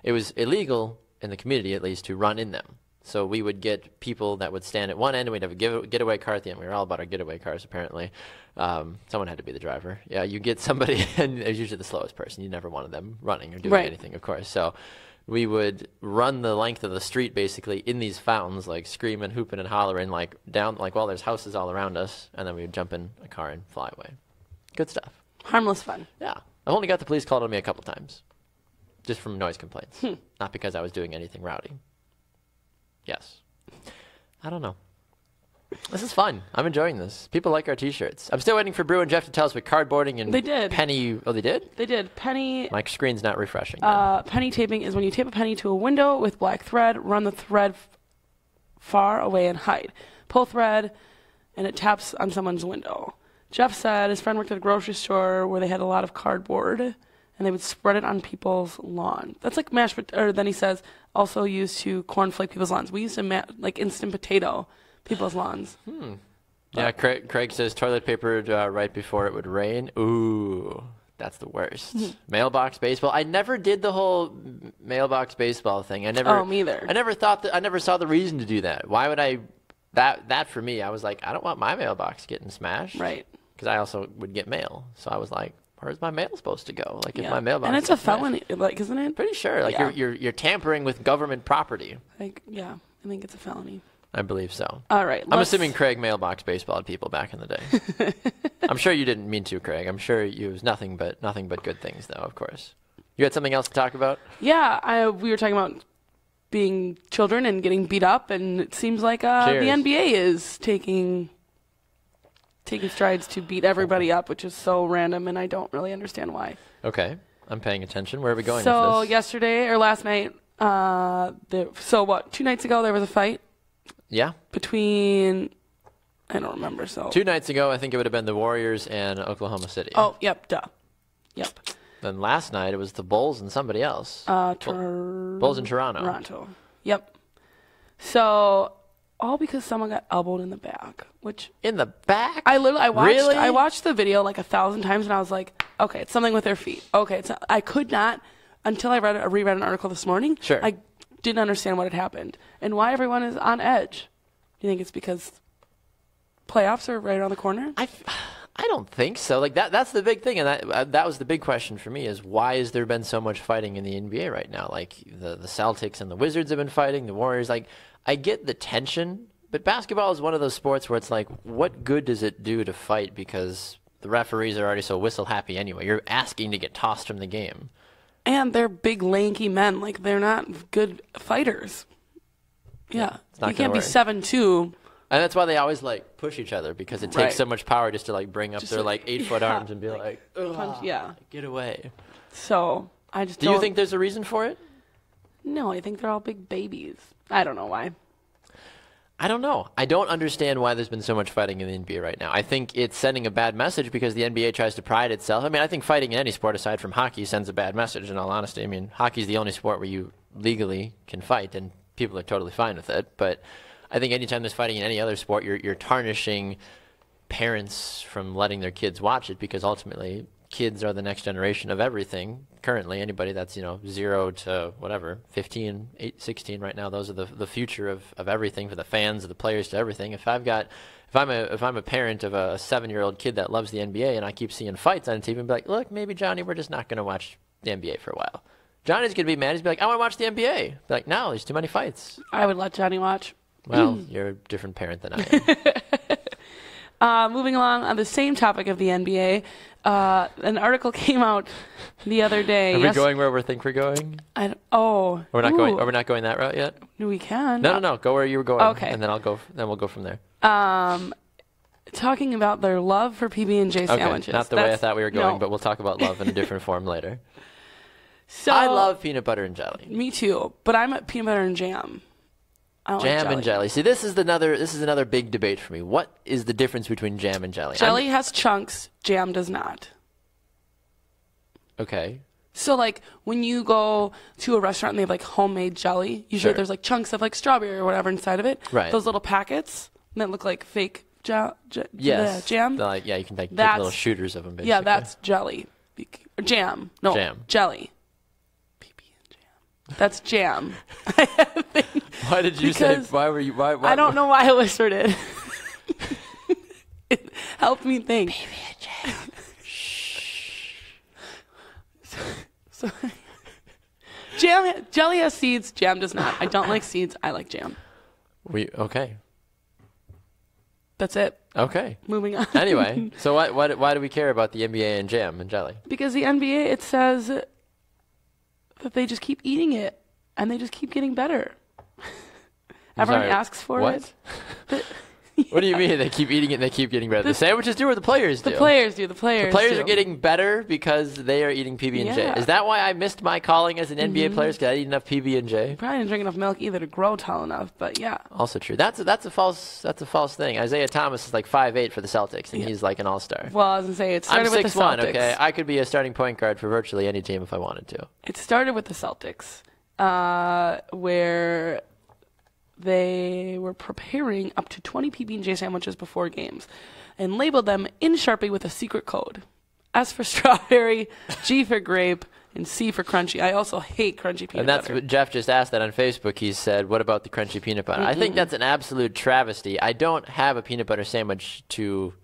it was illegal, in the community at least, to run in them. So we would get people that would stand at one end, and we'd have a getaway car at the end. We were all about our getaway cars, apparently. Someone had to be the driver. Yeah, you get somebody, and it was usually the slowest person. You never wanted them running or doing anything, of course. So we would run the length of the street, basically, in these fountains, like screaming, hooping, and hollering, like down, like while there's houses all around us, and then we would jump in a car and fly away. Good stuff. Harmless fun. Yeah. I've only got the police called on me a couple times. Just from noise complaints. Not because I was doing anything rowdy. Yes. I don't know. This is fun. I'm enjoying this. People like our T-shirts. I'm still waiting for Brew and Jeff to tell us what cardboarding and they did. penny... Oh, they did? They did. Penny... My screen's not refreshing. Penny taping is when you tape a penny to a window with black thread, run the thread far away and hide. Pull thread, and it taps on someone's window. Jeff said his friend worked at a grocery store where they had a lot of cardboard, and they would spread it on people's lawn. That's like mashed potato, or then he says, also used to cornflake people's lawns. We used to like instant potato people's lawns. Yeah, Craig says toilet papered right before it would rain. Ooh, that's the worst. Mailbox baseball. I never did the whole mailbox baseball thing. Oh, me either. I never saw the reason to do that. Why would I? That for me, I was like, I don't want my mailbox getting smashed. Right. Because I also would get mail, so I was like, where's my mail supposed to go? Like, if my mailbox. And it's a felony, like, isn't it? Pretty sure. Like, you're tampering with government property. Like, yeah, I think it's a felony. I believe so. All right. I'm assuming Craig mailbox baseballed people back in the day. I'm sure you didn't mean to, Craig. I'm sure it was nothing but good things, though. Of course. You had something else to talk about? Yeah, we were talking about being children and getting beat up, and it seems like the NBA is taking strides to beat everybody up, which is so random, and I don't really understand why. Okay, I'm paying attention. Where are we going with So this? yesterday or last night, 2 nights ago there was a fight. Yeah. Between, I don't remember. So 2 nights ago, I think it would have been the Warriors and Oklahoma City. Oh, yep, duh, yep. Then last night it was the Bulls and somebody else. Bulls in Toronto. Toronto. Yep. So. All because someone got elbowed in the back, which... In the back? I watched the video like 1,000 times, and I was like, okay, it's something with their feet. Okay, I could not, until I reread an article this morning, I didn't understand what had happened and why everyone is on edge. Do you think it's because playoffs are right around the corner? I don't think so. Like that's the big thing, and that was the big question for me is why has there been so much fighting in the NBA right now? Like the Celtics and the Wizards have been fighting, the Warriors. Like I get the tension, but basketball is one of those sports where it's like, what good does it do to fight because the referees are already so whistle happy anyway? You're asking to get tossed from the game, and they're big lanky men. Like they're not good fighters. Yeah, you can't be 7'2". And that's why they always like push each other because it takes so much power just to like bring up their like 8-foot arms and be like punch, get away. So I just do you think there's a reason for it? No, I think they're all big babies. I don't know why. I don't know. I don't understand why there's been so much fighting in the NBA right now. I think it's sending a bad message because the NBA tries to pride itself. I mean, I think fighting in any sport aside from hockey sends a bad message, in all honesty. I mean, hockey's the only sport where you legally can fight, and people are totally fine with it. But I think anytime there's fighting in any other sport, you're tarnishing parents from letting their kids watch it because ultimately kids are the next generation of everything. Currently, anybody that's 0 to whatever 15, 16 right now, those are the future of everything for the fans, of the players, to everything. If I'm a parent of a 7-year-old kid that loves the NBA and I keep seeing fights on TV and be like, look, maybe Johnny, we're just not going to watch the NBA for a while. Johnny's going to be mad. He's be like, I want to watch the NBA. Be like, no, there's too many fights. I would let Johnny watch. Well, you're a different parent than I am. Moving along on the same topic of the NBA, an article came out the other day. Are we going where we think we're going? We're not going. Are we not going that route yet? We can. No. Go where you were going. Okay. And then we'll go from there. Talking about their love for PB&J sandwiches. Okay, not the way I thought we were going, but we'll talk about love in a different form later. So I love peanut butter and jelly. Me too, but I'm at peanut butter and jam. I don't jam like and jelly. See, this is another big debate for me. What is the difference between jam and jelly? Jelly has chunks, jam does not. Okay. So like when you go to a restaurant and they have like homemade jelly, usually there's like chunks of like strawberry or whatever inside of it. Right. Those little packets that look like fake jam. Yes. Jam. You can take little shooters of them. Basically. Yeah, that's jelly. Jam. No. Jam. Jelly. That's jam. Why did you say? Why were you? Why? I don't know why I whispered it. It helped me think. Baby and jam. So, jelly has seeds. Jam does not. I don't like seeds. I like jam. Okay. That's it. Okay. Moving on. Anyway, so why do we care about the NBA and jam and jelly? Because the NBA, it says that they just keep eating it and they just keep getting better. Everyone asks for it. What do you mean they keep eating it and they keep getting better? The sandwiches do or the players do? The players do. The players are getting better because they are eating PB&J. Yeah. Is that why I missed my calling as an NBA player? Because I didn't eat enough PB&J? Probably didn't drink enough milk either to grow tall enough, but yeah. Also true. That's a false thing. Isaiah Thomas is like 5'8" for the Celtics, and he's like an all-star. Well, I was going to say, it started with the 6'1", Celtics. okay? I could be a starting point guard for virtually any team if I wanted to. It started with the Celtics, where they were preparing up to 20 PB&J sandwiches before games and labeled them in Sharpie with a secret code. S for strawberry, G for grape, and C for crunchy. I also hate crunchy peanut butter. And that's what Jeff just asked that on Facebook. He said, what about the crunchy peanut butter? I think that's an absolute travesty. I don't have a peanut butter sandwich to...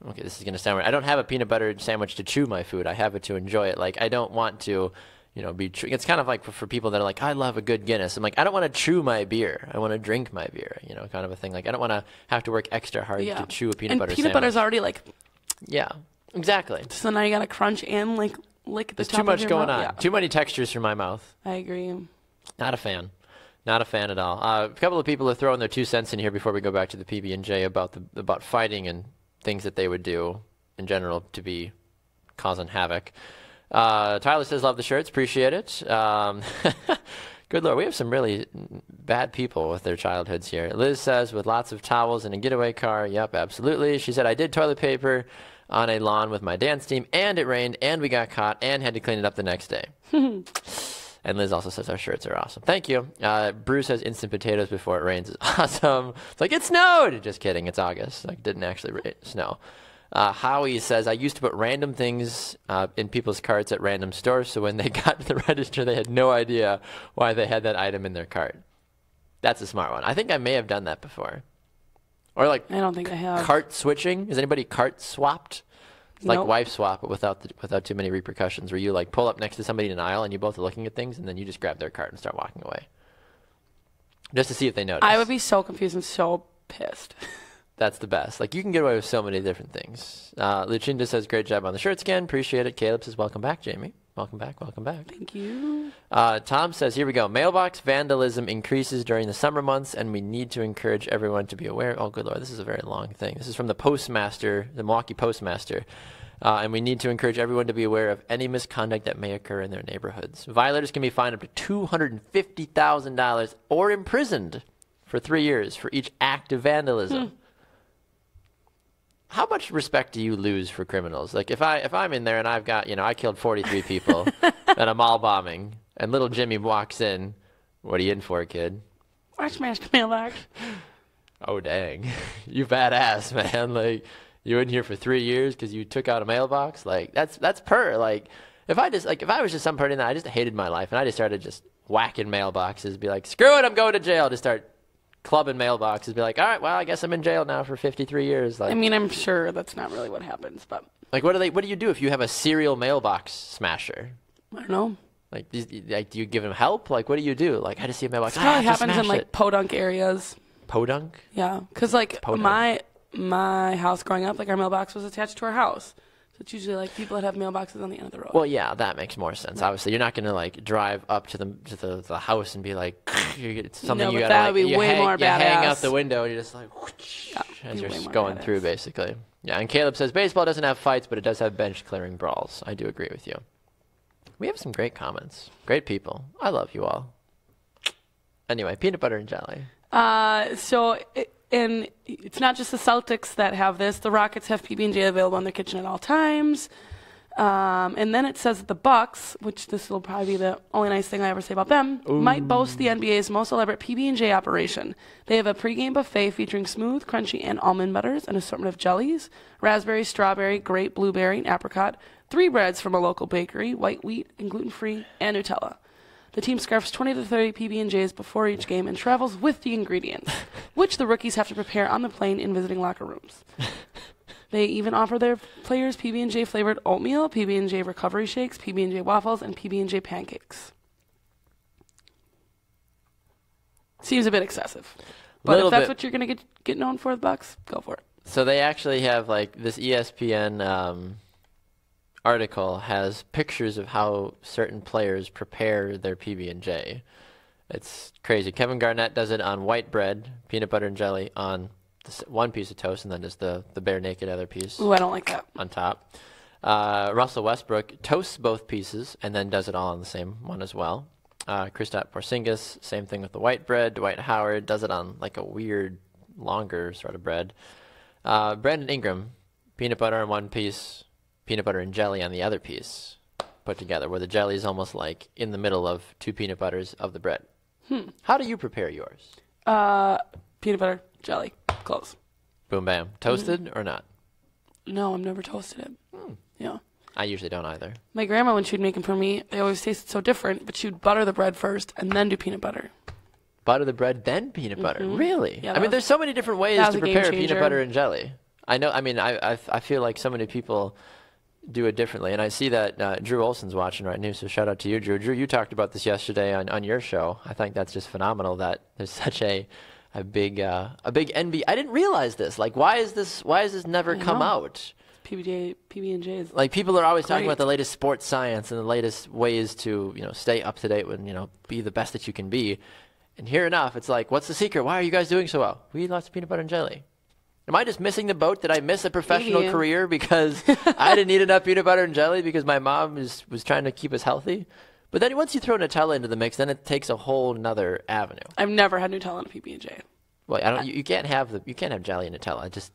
Okay, this is going to sound weird. I don't have a peanut butter sandwich to chew my food. I have it to enjoy it. Like, I don't want to... it's kind of like for people that are like, I love a good Guinness. I'm like, I don't want to chew my beer. I want to drink my beer, kind of a thing. Like, I don't want to have to work extra hard to chew a peanut butter sandwich. Peanut butter's already like... Yeah, exactly. So now you got to crunch and like lick the There's top too much of your going mouth. on. Yeah. Too many textures for my mouth. I agree. Not a fan. Not a fan at all. A couple of people are throwing their 2 cents in here before we go back to the PB&J about fighting and things that they would do in general to be causing havoc. Tyler says, love the shirts, appreciate it. Good Lord, we have some really bad people with their childhoods here. Liz says, with lots of towels and a getaway car. Yep, absolutely. She said, I did toilet paper on a lawn with my dance team, and it rained, and we got caught, and had to clean it up the next day. And Liz also says our shirts are awesome. Thank you. Bruce says instant potatoes before it rains is awesome. It's like, it snowed! Just kidding, it's August. Like, it didn't actually snow. Howie says, I used to put random things in people's carts at random stores, so when they got to the register, they had no idea why they had that item in their cart. That's a smart one. I think I may have done that before. Or like, I don't think I have. Cart switching. Has anybody cart swapped? It's like wife swap, but without too many repercussions, where you like pull up next to somebody in an aisle and you both are looking at things, and then you just grab their cart and start walking away. Just to see if they notice. I would be so confused and so pissed. That's the best. Like, you can get away with so many different things. Lucinda says, great job on the shirts again. Appreciate it. Caleb says, welcome back, Jamie. Welcome back. Welcome back. Thank you. Tom says, here we go. Mailbox vandalism increases during the summer months, and we need to encourage everyone to be aware. Oh, good Lord. This is a very long thing. This is from the Postmaster, the Milwaukee Postmaster. And we need to encourage everyone to be aware of any misconduct that may occur in their neighborhoods. Violators can be fined up to $250,000 or imprisoned for 3 years for each act of vandalism. How much respect do you lose for criminals? Like, if I'm in there and I've got, I killed 43 people and I'm all bombing, and little Jimmy walks in, what are you in for, kid? I smashed the mailbox. Oh, dang. You badass, man. Like, you in here for 3 years because you took out a mailbox? Like, that's like, if I was just some party that I just hated my life and I just started just whacking mailboxes, be like, screw it, I'm going to jail. Just start clubbing mailboxes, be like, all right, well, I guess I'm in jail now for 53 years. Like, I mean, I'm sure that's not really what happens, but like, what do you do if you have a serial mailbox smasher? I don't know. Like, do you give him help? Like, what do you do? Like, I just see a mailbox. It probably happens in like podunk areas. Podunk? Yeah, because like Podunk. my house growing up, like our mailbox was attached to our house. So it's usually like people that have mailboxes on the end of the road. Well, yeah, that makes more sense. Obviously, you're not going to like drive up to the house and be like, it's something No, you but got to that like, would be you way hang, more you hang out badass. the window and you're just like, Yeah, as be you're way just more going badass. through, basically. Yeah, and Caleb says baseball doesn't have fights, but it does have bench clearing brawls. I do agree with you. We have some great comments. Great people. I love you all. Anyway, peanut butter and jelly. And it's not just the Celtics that have this. The Rockets have PB&J available in their kitchen at all times. And then it says that the Bucks, which this will probably be the only nice thing I ever say about them, might boast the NBA's most elaborate PB&J operation. They have a pregame buffet featuring smooth, crunchy, and almond butters, an assortment of jellies, raspberry, strawberry, grape, blueberry, and apricot, 3 breads from a local bakery, white wheat and gluten-free, and Nutella. The team scarfs 20 to 30 PB&Js before each game and travels with the ingredients, which the rookies have to prepare on the plane in visiting locker rooms. They even offer their players PB&J flavored oatmeal, PB&J recovery shakes, PB&J waffles, and PB&J pancakes. Seems a bit excessive. But if that's what you're going to get known for, the Bucks, go for it. So they actually have, like, this ESPN article has pictures of how certain players prepare their PB&J. It's crazy. Kevin Garnett does it on white bread, peanut butter and jelly on one piece of toast, and then just the bare naked other piece. Ooh, I don't like that. On top. Russell Westbrook toasts both pieces and then does it all on the same one as well. Kristaps Porzingis, same thing with the white bread. Dwight Howard does it on like a weird, longer sort of bread. Brandon Ingram, peanut butter on one piece, peanut butter and jelly on the other piece put together, where the jelly is almost like in the middle of 2 peanut butters of the bread. How do you prepare yours? Peanut butter, jelly, close. Boom, bam. Toasted or not? No, I've never toasted it. Yeah. I usually don't either. My grandma, when she would make them for me, they always tasted so different, but she would butter the bread first and then do peanut butter. Butter the bread, then peanut butter. Really? Yeah, I mean, there's so many different ways to prepare peanut butter and jelly. I know. I mean, I feel like so many people do it differently, and I see that Drew Olson's watching right now. So shout out to you, Drew. Drew, you talked about this yesterday on your show. I think that's just phenomenal that there's such a big NBA. I didn't realize this. Like, why is this never come out? PB&J's. Like, people are always talking about the latest sports science and the latest ways to, stay up to date and, be the best that you can be. And here enough, it's like, what's the secret? Why are you guys doing so well? We eat lots of peanut butter and jelly. Am I just missing the boat? Did I miss a professional career because I didn't eat enough peanut butter and jelly because my mom was trying to keep us healthy? But then once you throw Nutella into the mix, then it takes a whole nother avenue. I've never had Nutella in a PB&J. Well, you can't have jelly and Nutella. It just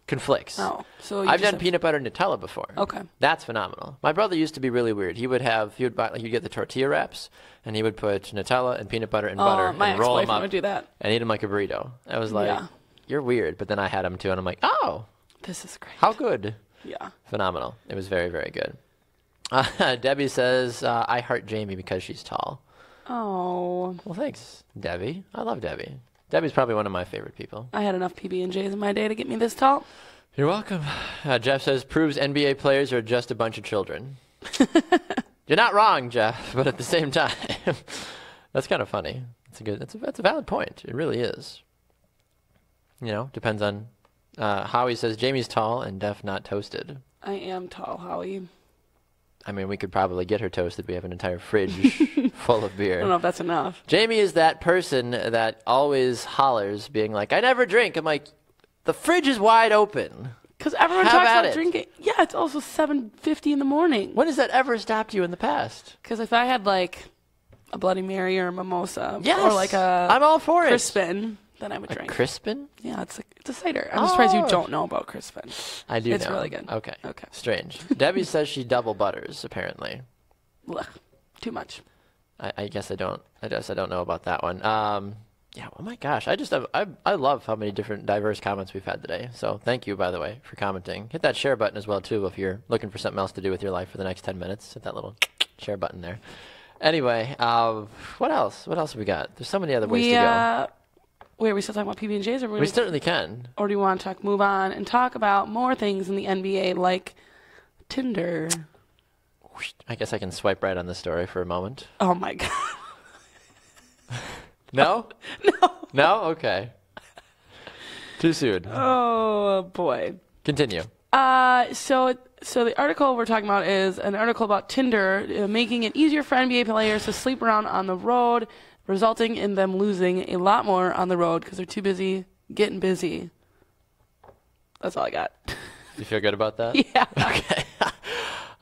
conflicts. No. So I've done peanut butter and Nutella before. Okay. That's phenomenal. My brother used to be really weird. He would get the tortilla wraps, and he would put Nutella and peanut butter and butter and roll them up would do that. and eat them like a burrito. I was like, you're weird. But then I had them too, and I'm like, oh, this is great. How good. Yeah. Phenomenal. It was very, very good. Debbie says, I heart Jamie because she's tall. Oh. Well, thanks, Debbie. I love Debbie. Debbie's probably one of my favorite people. I had enough PB&Js in my day to get me this tall. You're welcome. Jeff says, proves NBA players are just a bunch of children. You're not wrong, Jeff, but at the same time, that's kind of funny. That's a valid point. It really is. Depends on. Howie says, Jamie's tall and Def not toasted. I am tall, Howie. I mean, we could probably get her toasted. We have an entire fridge full of beer. I don't know if that's enough. Jamie is that person that always hollers, being like, I never drink. I'm like, the fridge is wide open. Because everyone Have talks at about it. drinking. Yeah, it's also 7:50 in the morning. When has that ever stopped you in the past? Because if I had like a Bloody Mary or a mimosa, Yes, or like I'm all for it. Crispin, then I would drink. Crispin? Yeah, it's a cider. I'm surprised you don't know about Crispin. I do It's know. really good. Okay. Okay. Strange. Debbie says she double butters, apparently. Ugh, too much. I guess I don't know about that one. Yeah, oh my gosh. I love how many different diverse comments we've had today. So thank you, by the way, for commenting. Hit that share button as well, too, if you're looking for something else to do with your life for the next 10 minutes. Hit that little share button there. Anyway, what else? What else have we got? There's so many other ways to go. Wait, are we still talking about PB&Js? We certainly can. Or do you want to move on and talk about more things in the NBA like Tinder? I guess I can swipe right on this story for a moment. Oh, my God. No? No. No? Okay. Too soon. Oh, boy. Continue. So the article we're talking about is an article about Tinder making it easier for NBA players to sleep around on the road, resulting in them losing a lot more on the road because they're too busy getting busy. That's all I got. You feel good about that? Yeah. Okay.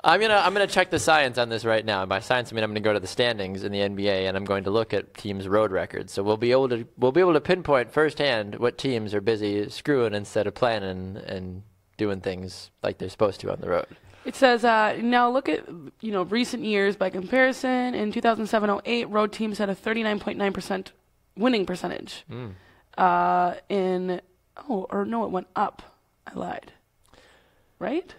I'm gonna check the science on this right now. And by science, I mean I'm gonna go to the standings in the NBA and I'm going to look at teams' road records. So we'll be able to pinpoint firsthand what teams are busy screwing instead of planning and doing things like they're supposed to on the road. It says now look at recent years by comparison. In 2007-08, road teams had a 39.9% winning percentage. It went up. I lied. Right?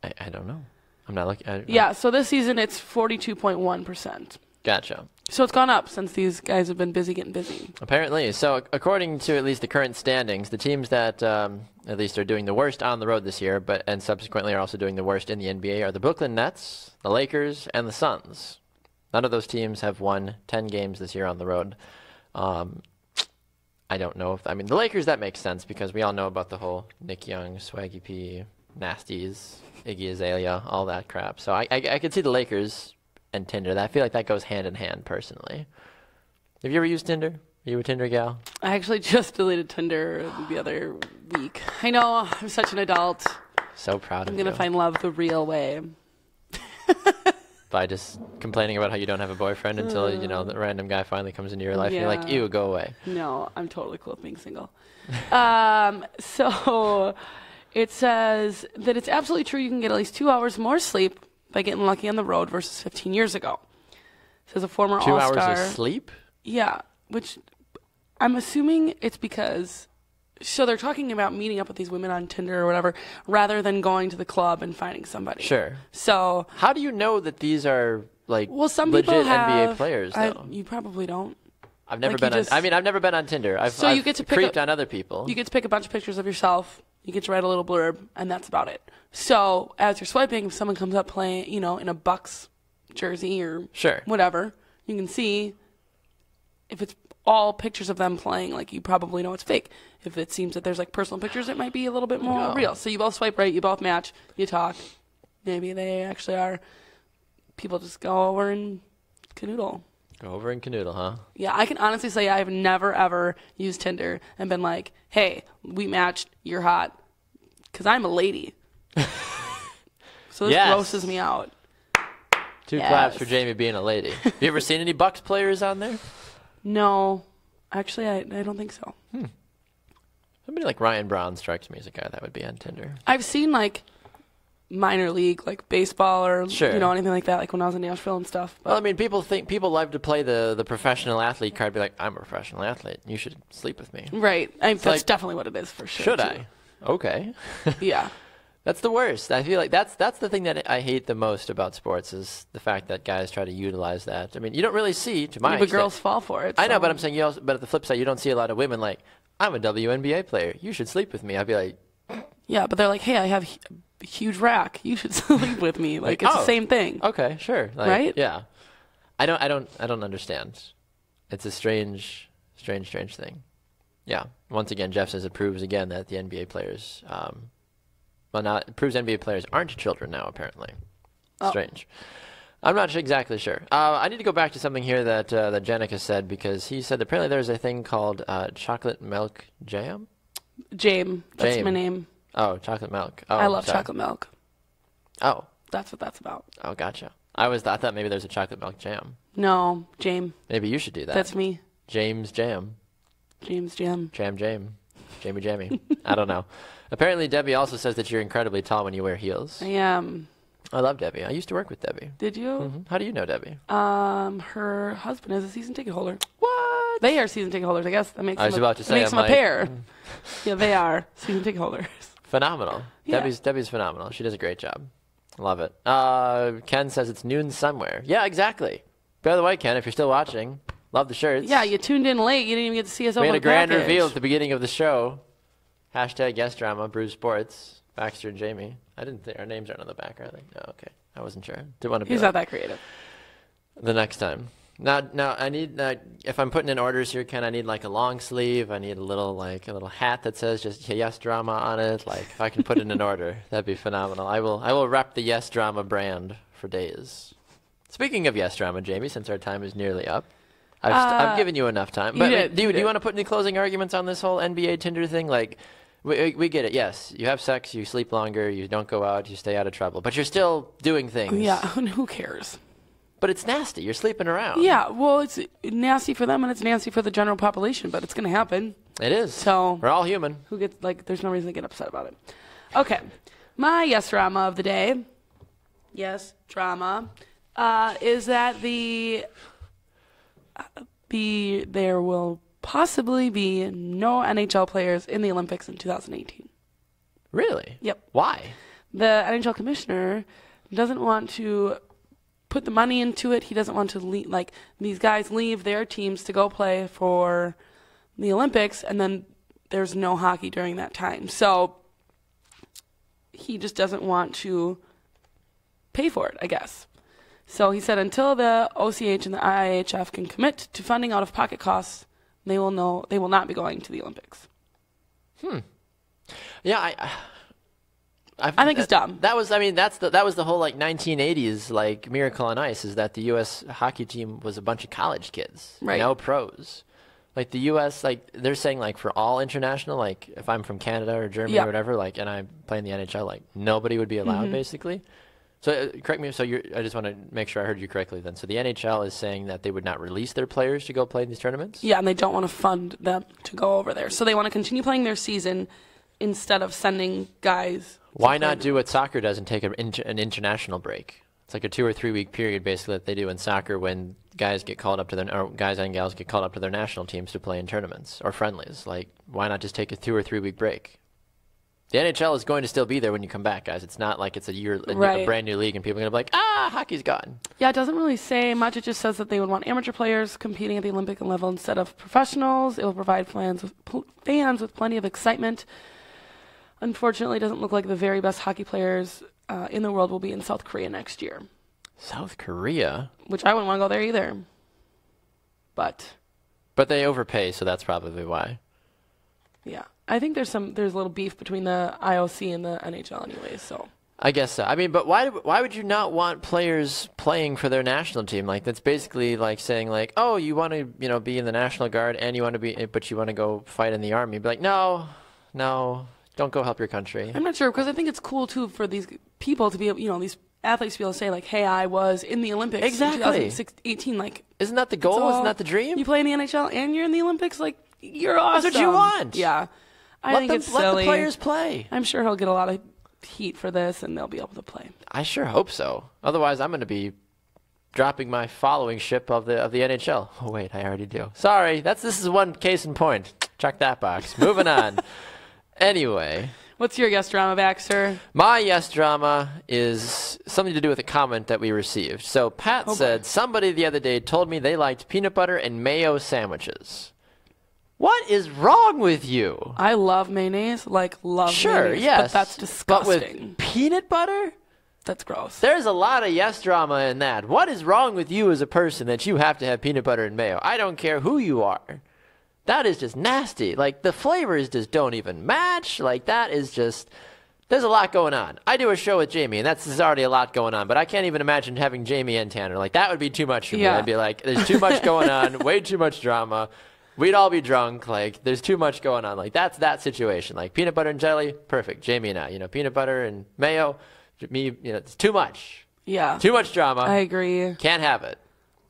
I don't know. I'm not looking. Yeah, so this season it's 42.1%. Gotcha. So it's gone up since these guys have been busy getting busy. Apparently. So according to at least the current standings, the teams that at least are doing the worst on the road this year, and subsequently are also doing the worst in the NBA, are the Brooklyn Nets, the Lakers, and the Suns. None of those teams have won 10 games this year on the road. I don't know the Lakers, that makes sense because we all know about the whole Nick Young, Swaggy P, Nasties, Iggy Azalea, all that crap. So I could see the Lakers and Tinder. I feel like that goes hand in hand personally. Have you ever used Tinder? Are you a Tinder gal? I actually just deleted Tinder the other week. I know, I'm such an adult. So proud of you. I'm going to find love the real way. By just complaining about how you don't have a boyfriend until, the random guy finally comes into your life and you're like, ew, go away. No, I'm totally cool with being single. So it says that it's absolutely true you can get at least 2 hours more sleep by getting lucky on the road versus 15 years ago. Says a former All-Star. 2 hours of sleep? Yeah, which I'm assuming it's because... So they're talking about meeting up with these women on Tinder or whatever, rather than going to the club and finding somebody. Sure. So how do you know that these are some legit people have, NBA players? Though you probably don't. I've never been on. I've never been on Tinder. I've you get to creeped on other people. You get to pick a bunch of pictures of yourself. You get to write a little blurb, and that's about it. So as you're swiping, if someone comes up playing, in a Bucks jersey or whatever, you can see if it's all pictures of them playing, you probably know it's fake. If it seems that there's personal pictures, it might be a little bit more real. So you both swipe right, you both match, you talk. Maybe they actually are. People just go over and canoodle. Go over and canoodle, huh? Yeah, I can honestly say I've never ever used Tinder and been like, hey, we matched, you're hot. Because I'm a lady. So this grosses me out. Two claps for Jamie being a lady. Have you ever seen any Bucks players on there? No. Actually, I don't think so. Somebody like Ryan Braun strikes me as a guy that would be on Tinder. I've seen minor league, baseball or anything like that, when I was in Nashville and stuff. But. Well, people love to play the professional athlete card. Be like, I'm a professional athlete. You should sleep with me. Right. That's definitely what it is for sure. Should I? Okay. Yeah. That's the worst. I feel like that's the thing that I hate the most about sports is the fact that guys try to utilize that. You don't really see, to my extent. But girls fall for it. So. I know, but I'm saying but at the flip side, you don't see a lot of women like, I'm a WNBA player. You should sleep with me. I'd be like, Yeah, but they're like, hey, I have a huge rack. You should sleep with me. Like, it's the same thing. Okay, sure. Like, Right? Yeah. I don't understand. It's a strange thing. Yeah. Once again, Jeff says it proves again that the NBA players, it proves NBA players aren't children now, apparently. Strange. I'm not exactly sure. I need to go back to something here that Jenica said, because he said apparently there's a thing called chocolate milk jam. Jame. That's Jame. my name. Oh, chocolate milk. Oh, I love sorry. chocolate milk. Oh. That's what that's about. Oh, gotcha. I thought maybe there's a chocolate milk jam. No, Jame. Maybe you should do that. That's me. James Jam. James Jam. Jamie Jamie. I don't know. Apparently, Debbie also says that you're incredibly tall when you wear heels. I am. I love Debbie. I used to work with Debbie. Did you? Mm-hmm. How do you know Debbie? Her husband is a season ticket holder. What? They are season ticket holders. I guess that makes I was them about to say, makes I'm them a like, pair. Yeah, they are season ticket holders. Phenomenal. Yeah. Debbie's phenomenal. She does a great job. Love it. Ken says it's noon somewhere. Yeah, exactly. By the way, Ken, if you're still watching, love the shirts. Yeah, you tuned in late. You didn't even get to see us We open had a the grand package. reveal at the beginning of the show. Hashtag guest drama, Brew Sports, Baxter and Jamie. I didn't think our names aren't on the back, are they? No, okay. I wasn't sure. Didn't want to be He's like not that creative. the next time. Now I need if I'm putting in orders here, Ken, I need like a long sleeve. I need a little hat that says just yes drama on it. Like if I can put it in order, that'd be phenomenal. I will rep the yes drama brand for days. Speaking of yes drama, Jamie, since our time is nearly up, I've given you enough time. You But did, do you you did. want to put any closing arguments on this whole NBA Tinder thing? Like we get it. Yes, you have sex, you sleep longer, you don't go out, you stay out of trouble, but you're still doing things. Yeah, who cares? But it's nasty. You're sleeping around. Yeah, well, it's nasty for them and it's nasty for the general population, but it's going to happen. It is. So We're all human. who gets there's no reason to get upset about it. Okay, my yes drama of the day. Yes drama is that there will possibly be no NHL players in the Olympics in 2018. Really? Yep. Why? The NHL commissioner doesn't want to put the money into it. He doesn't want to these guys leave their teams to go play for the Olympics, and then there's no hockey during that time. So he just doesn't want to pay for it, I guess. So he said until the OCH and the IIHF can commit to funding out of pocket costs, they will not be going to the Olympics. Yeah, I think it's dumb. That was the whole like 1980s like miracle on ice, is that the U.S. hockey team was a bunch of college kids, Right. no pros. Like the U.S. like they're saying like for all international, like if I'm from Canada or Germany Yeah. or whatever, like and I'm playing the NHL, like nobody would be allowed basically. So correct me. So I just want to make sure I heard you correctly. Then, so the NHL is saying that they would not release their players to go play in these tournaments. Yeah, and they don't want to fund them to go over there. So they want to continue playing their season instead of sending guys. Why not do what soccer does and take an international break? It's like a 2 or 3 week period basically that they do in soccer when guys get called up to or guys and gals get called up to their national teams to play in tournaments or friendlies. Like, why not just take a 2 or 3 week break? The NHL is going to still be there when you come back, guys. It's not like it's a Right. brand new league and people are going to be like, hockey's gone. Yeah, it doesn't really say much. It just says that they would want amateur players competing at the Olympic level instead of professionals. It will provide fans with plenty of excitement. Unfortunately, it doesn't look like the very best hockey players in the world will be in South Korea next year, South Korea? which I wouldn't want to go there either. But But they overpay, so that's probably why. yeah, I think there's a little beef between the IOC and the NHL anyways, so. I guess so. I mean, but why would you not want players playing for their national team? Like that's basically like saying like, oh, you want to be in the National Guard and you want to but you want to go fight in the army. Be like, no, don't go help your country. I'm not sure, because I think it's cool, too, for these people to be, these athletes to be able to say, like, hey, I was in the Olympics Exactly. in 2018. Like, Isn't that the goal? Isn't that the dream? You play in the NHL and you're in the Olympics? Like, you're awesome. That's what you want. Yeah. I think it's let silly. the players play. I'm sure he'll get a lot of heat for this, and they'll be able to play. I sure hope so. Otherwise, I'm going to be dropping my following ship of the NHL. Oh, wait, I already do. Sorry. This is one case in point. Check that box. Moving on. Anyway. What's your guest drama, Baxter? My yes drama is something to do with a comment that we received. So Pat said, somebody the other day told me they liked peanut butter and mayo sandwiches. What is wrong with you? I love mayonnaise, love Sure, mayonnaise, yes. but that's disgusting. But with peanut butter? That's gross. There's a lot of yes drama in that. What is wrong with you as a person that you have to have peanut butter and mayo? I don't care who you are. That is just nasty. Like, the flavors just don't even match. Like, that is just... There's a lot going on. I do a show with Jamie, and there's already a lot going on, but I can't even imagine having Jamie and Tanner. Like, that would be too much for me. I'd be like, there's too much going on, way too much drama. We'd all be drunk. Like, there's too much going on. Like, that's that situation. Like, peanut butter and jelly, perfect. Jamie and I, peanut butter and mayo, me, it's too much. Yeah. Too much drama. I agree. Can't have it.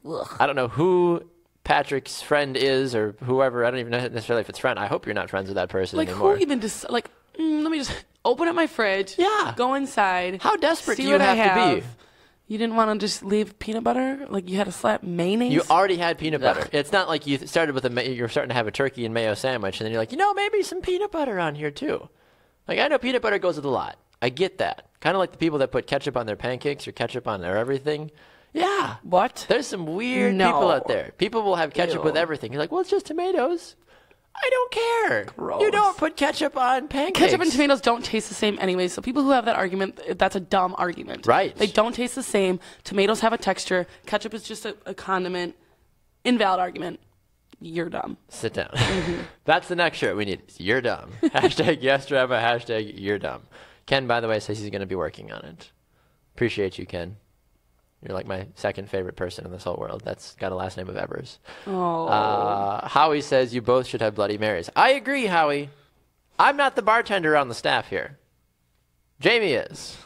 Ugh. I don't know who Patrick's friend is or whoever. I don't even know necessarily if it's friend. I hope you're not friends with that person anymore. Who even let me just open up my fridge. Yeah. Go inside. How desperate see do you what have to be? You didn't want to just leave peanut butter? Like, you had to slap mayonnaise? You already had peanut butter. It's not like you started with you're starting to have a turkey and mayo sandwich, and then you're like, maybe some peanut butter on here too. Like, I know peanut butter goes with a lot. I get that. Kind of like the people that put ketchup on their pancakes or ketchup on their everything. Yeah. What? There's some weird people out there. People will have ketchup with everything. You're like, well, it's just tomatoes. I don't care. Gross. You don't put ketchup on pancakes. Ketchup and tomatoes don't taste the same anyway, so people who have that argument, that's a dumb argument. Right. They don't taste the same. Tomatoes have a texture. Ketchup is just a condiment. Invalid argument. You're dumb. Sit down. That's the next shirt we need. You're dumb. Hashtag yes drama. Hashtag you're dumb. Ken, by the way, says he's going to be working on it. Appreciate you, Ken. You're like my second favorite person in this whole world. That's got a last name of Evers. Oh. Howie says you both should have Bloody Marys. I agree, Howie. I'm not the bartender on the staff here. Jamie is.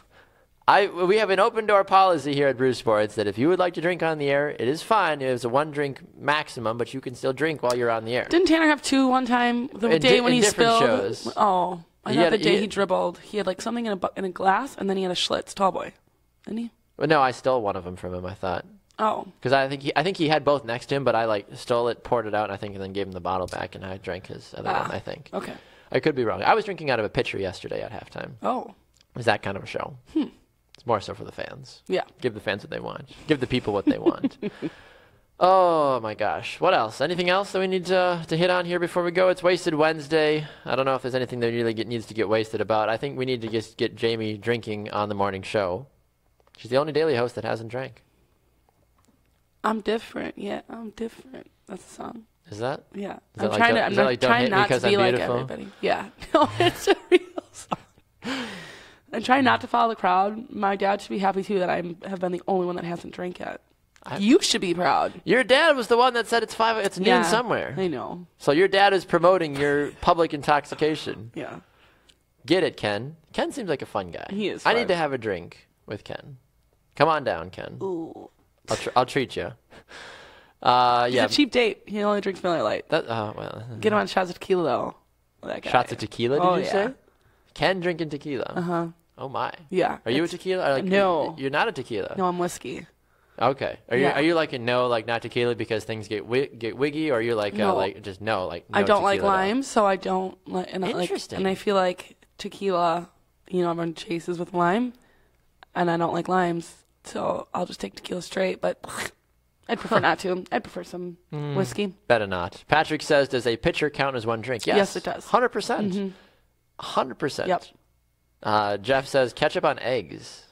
We have an open door policy here at Brew Sports that if you would like to drink on the air, it is fine. It is a 1 drink maximum, but you can still drink while you're on the air. Didn't Tanner have 2 one time? The day when he different spilled? shows. Oh. I thought the day he dribbled, he had something in a glass, and then he had a Schlitz tall boy. Didn't he? Well, no, I stole one of them from him, I thought. Oh. Because I think he had both next to him, but I stole it, poured it out, and then gave him the bottle back, and I drank his other one, I think. Okay. I could be wrong. I was drinking out of a pitcher yesterday at halftime. Oh. It was that kind of a show. It's more so for the fans. Yeah. Give the fans what they want. Give the people what they want. Oh, my gosh. What else? Anything else that we need to hit on here before we go? It's Wasted Wednesday. I don't know if there's anything that really needs to get wasted about. I think we need to just get Jamie drinking on the morning show. She's the only daily host that hasn't drank. I'm different. Yeah, I'm different. That's the song. Is that? Yeah. I'm trying not to be like everybody. Yeah. No, it's a real song. I'm trying not to follow the crowd. My dad should be happy, too, that I have been the only one that hasn't drank yet. You should be proud. Your dad was the one that said it's noon somewhere. I know. So your dad is promoting your public intoxication. Yeah. Get it, Ken. Ken seems like a fun guy. He is I fun. need to have a drink with Ken. Come on down, Ken. Ooh. I'll treat you. He's a cheap date. He only drinks Miller Lite. Well. Get him on shots of tequila, though. That guy. Shots of tequila, did you say? Yeah. Ken drinking tequila. Uh-huh. Oh, my. Yeah. Are you a tequila? No. You're not a tequila. No, I'm whiskey. Okay. Are you like a no, like not tequila because things get wiggy, or are you like No. just no, like no I don't like tequila at all? lime, so I don't like. Interesting. And I feel like tequila, everyone chases with lime, and I don't like limes, so I'll just take tequila straight. But I'd prefer not to. I'd prefer some whiskey. Better not. Patrick says, does a pitcher count as 1 drink? Yes, it does. 100%. 100%. Yep. Jeff says, ketchup on eggs.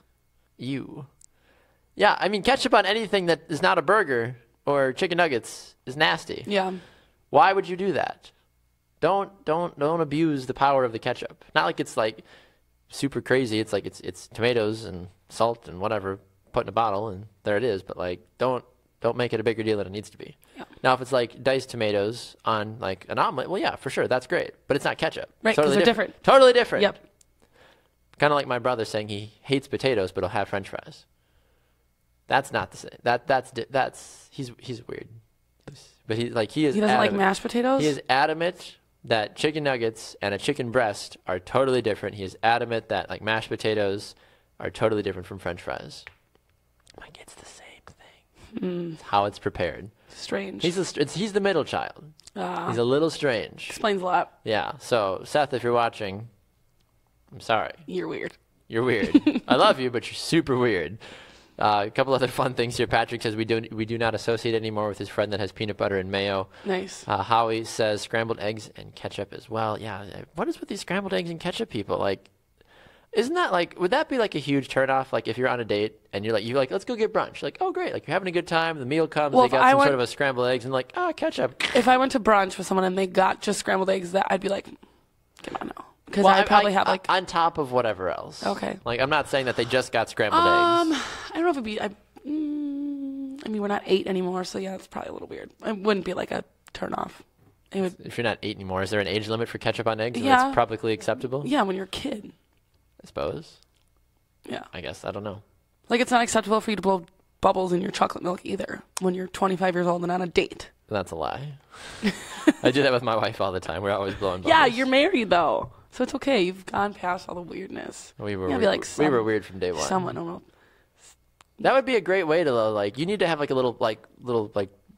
Ew. Yeah, I mean, ketchup on anything that is not a burger or chicken nuggets is nasty. Yeah. Why would you do that? Don't abuse the power of the ketchup. Not like it's like super crazy. It's like it's tomatoes and salt and whatever put in a bottle and there it is. But like don't make it a bigger deal than it needs to be. Yeah. Now if it's like diced tomatoes on like an omelet, well yeah, for sure, that's great. But it's not ketchup. Right, because they're different. Totally different. Yep. Kind of like my brother saying he hates potatoes but he'll have French fries. That's not the same. That's he's weird. But he is. He doesn't like mashed potatoes? He is adamant that chicken nuggets and a chicken breast are totally different. He is adamant that like mashed potatoes are totally different from French fries. Like it's the same thing. It's how it's prepared. Strange. He's the middle child. He's a little strange. Explains a lot. Yeah. So Seth, if you're watching, I'm sorry. You're weird. You're weird. I love you, but you're super weird. A couple other fun things here. Patrick says we do not associate anymore with his friend that has peanut butter and mayo. Nice. Howie says scrambled eggs and ketchup as well. Yeah, what is with these scrambled eggs and ketchup people? Like, isn't that like, would that be like a huge turnoff? Like if you're on a date and you're like, let's go get brunch. Like, oh great, like you're having a good time. The meal comes. Well, they got some sort of a scrambled eggs and like, ketchup. If I went to brunch with someone and they got just scrambled eggs, that I'd be like, come on now. Because I probably have like on top of whatever else. Okay. Like I'm not saying that they just got scrambled eggs. I don't know if it'd be. I mean, we're not 8 anymore, so yeah, it's probably a little weird. It wouldn't be like a turn off. It would. If you're not 8 anymore, is there an age limit for ketchup on eggs? Yeah. That's publicly acceptable. Yeah, when you're a kid. I suppose. Yeah. I guess I don't know. Like it's not acceptable for you to blow bubbles in your chocolate milk either when you're 25 years old and on a date. That's a lie. I do that with my wife all the time. We're always blowing bubbles. Yeah, you're married though. So it's okay. You've gone past all the weirdness. We were Yeah, weird. We were weird from day one. Someone, I don't know. That would be a great way to like. You need to have like a little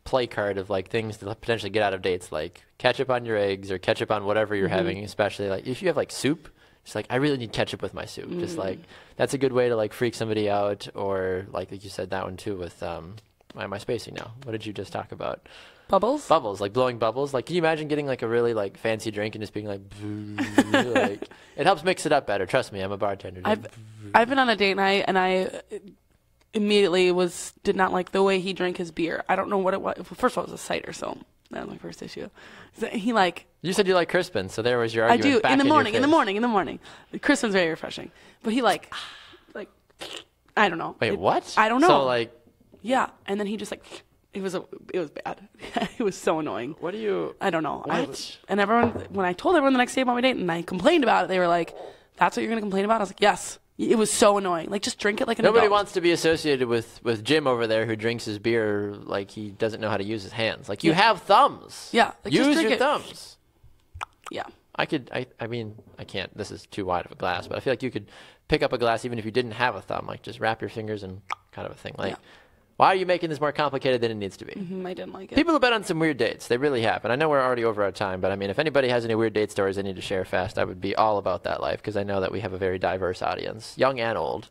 play card of like things to potentially get out of dates, like ketchup on your eggs or ketchup on whatever you're having. Especially like if you have like soup, it's like I really need ketchup with my soup. Just like that's a good way to like freak somebody out, or like you said that one too with why am I spacing now? What did you just talk about? Bubbles? Bubbles, like blowing bubbles. Like, can you imagine getting like a really like fancy drink and just being like, like it helps mix it up better. Trust me, I'm a bartender. I've been on a date night and I immediately did not like the way he drank his beer. I don't know what it was. First of all, it was a cider, so that was my first issue. So he like. You said you like Crispin, so there was your argument. I do back in the morning. your In the morning. Crispin's very refreshing, but he like I don't know. Wait, what? I don't know. So like. Yeah, and then he just like. It was bad. It was so annoying. What do you? I don't know. What? And everyone, when I told everyone the next day about my date and I complained about it, they were like, "That's what you're gonna complain about?" I was like, "Yes." It was so annoying. Like, just drink it like an Nobody adult. wants to be associated with Jim over there who drinks his beer like he doesn't know how to use his hands. Like you have thumbs. Yeah. Like, just use drink your it. thumbs. Yeah. I mean, I can't. This is too wide of a glass, but I feel like you could pick up a glass even if you didn't have a thumb. Like just wrap your fingers and kind of a thing. Like. Yeah. Why are you making this more complicated than it needs to be? I didn't like it. People have been on some weird dates. They really have. And I know we're already over our time, but I mean, if anybody has any weird date stories they need to share fast, I would be all about that life because I know that we have a very diverse audience, young and old.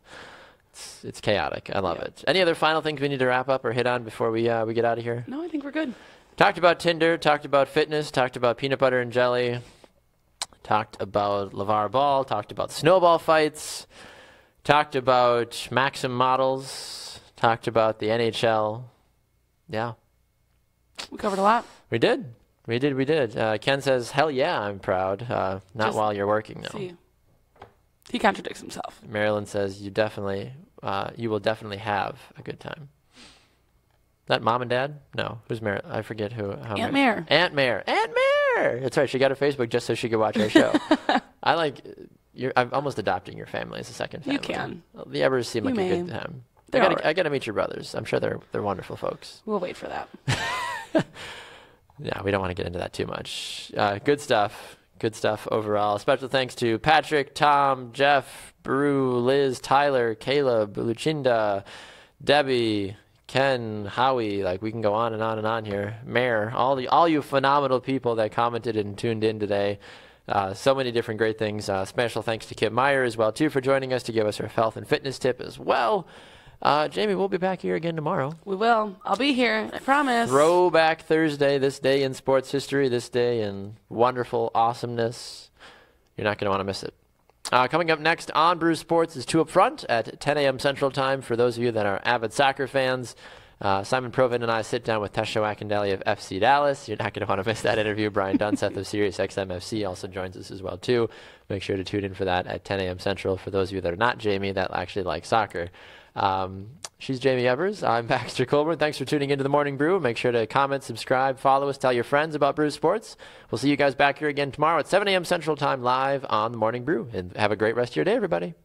It's chaotic. I love it. Any other final things we need to wrap up or hit on before we get out of here? No, I think we're good. Talked about Tinder, talked about fitness, talked about peanut butter and jelly, talked about LeVar Ball, talked about snowball fights, talked about Maxim models. Talked about the NHL. Yeah. We covered a lot. We did. Ken says, hell yeah, I'm proud. Not just while you're working, though. See. He contradicts himself. Marilyn says, you will definitely have a good time. Is that mom and dad? No. Who's Marilyn? I forget who. Aunt Mare. Aunt Mare. That's right. She got a Facebook just so she could watch our show. I'm almost adopting your family as a second family. You can. The Evers seem like a good time. I got to meet your brothers. I'm sure they're wonderful folks. We'll wait for that. Yeah, we don't want to get into that too much. Good stuff. Good stuff overall. Special thanks to Patrick, Tom, Jeff, Brew, Liz, Tyler, Caleb, Lucinda, Debbie, Ken, Howie. Like we can go on and on and on here. Mayor, all you phenomenal people that commented and tuned in today. So many different great things. Special thanks to Kim Meyer as well too for joining us to give us her health and fitness tip as well. Jamie, we'll be back here again tomorrow. We will. I'll be here. I promise. Throwback Thursday, this day in sports history, this day in wonderful awesomeness. You're not going to want to miss it. Coming up next on Brew Sports is Two Up Front at 10 a.m. Central Time for those of you that are avid soccer fans. Simon Provin and I sit down with Tesha Wakandali of FC Dallas. You're not going to want to miss that interview. Brian Dunseth of Sirius XMFC also joins us as well, too. Make sure to tune in for that at 10 a.m. Central for those of you that are not Jamie that actually like soccer. She's Jamie Evers. I'm Baxter Colburn. Thanks for tuning into the Morning Brew. Make sure to comment, subscribe, follow us, tell your friends about Brew Sports. We'll see you guys back here again tomorrow at 7 a.m. Central Time live on the Morning Brew. And have a great rest of your day, everybody.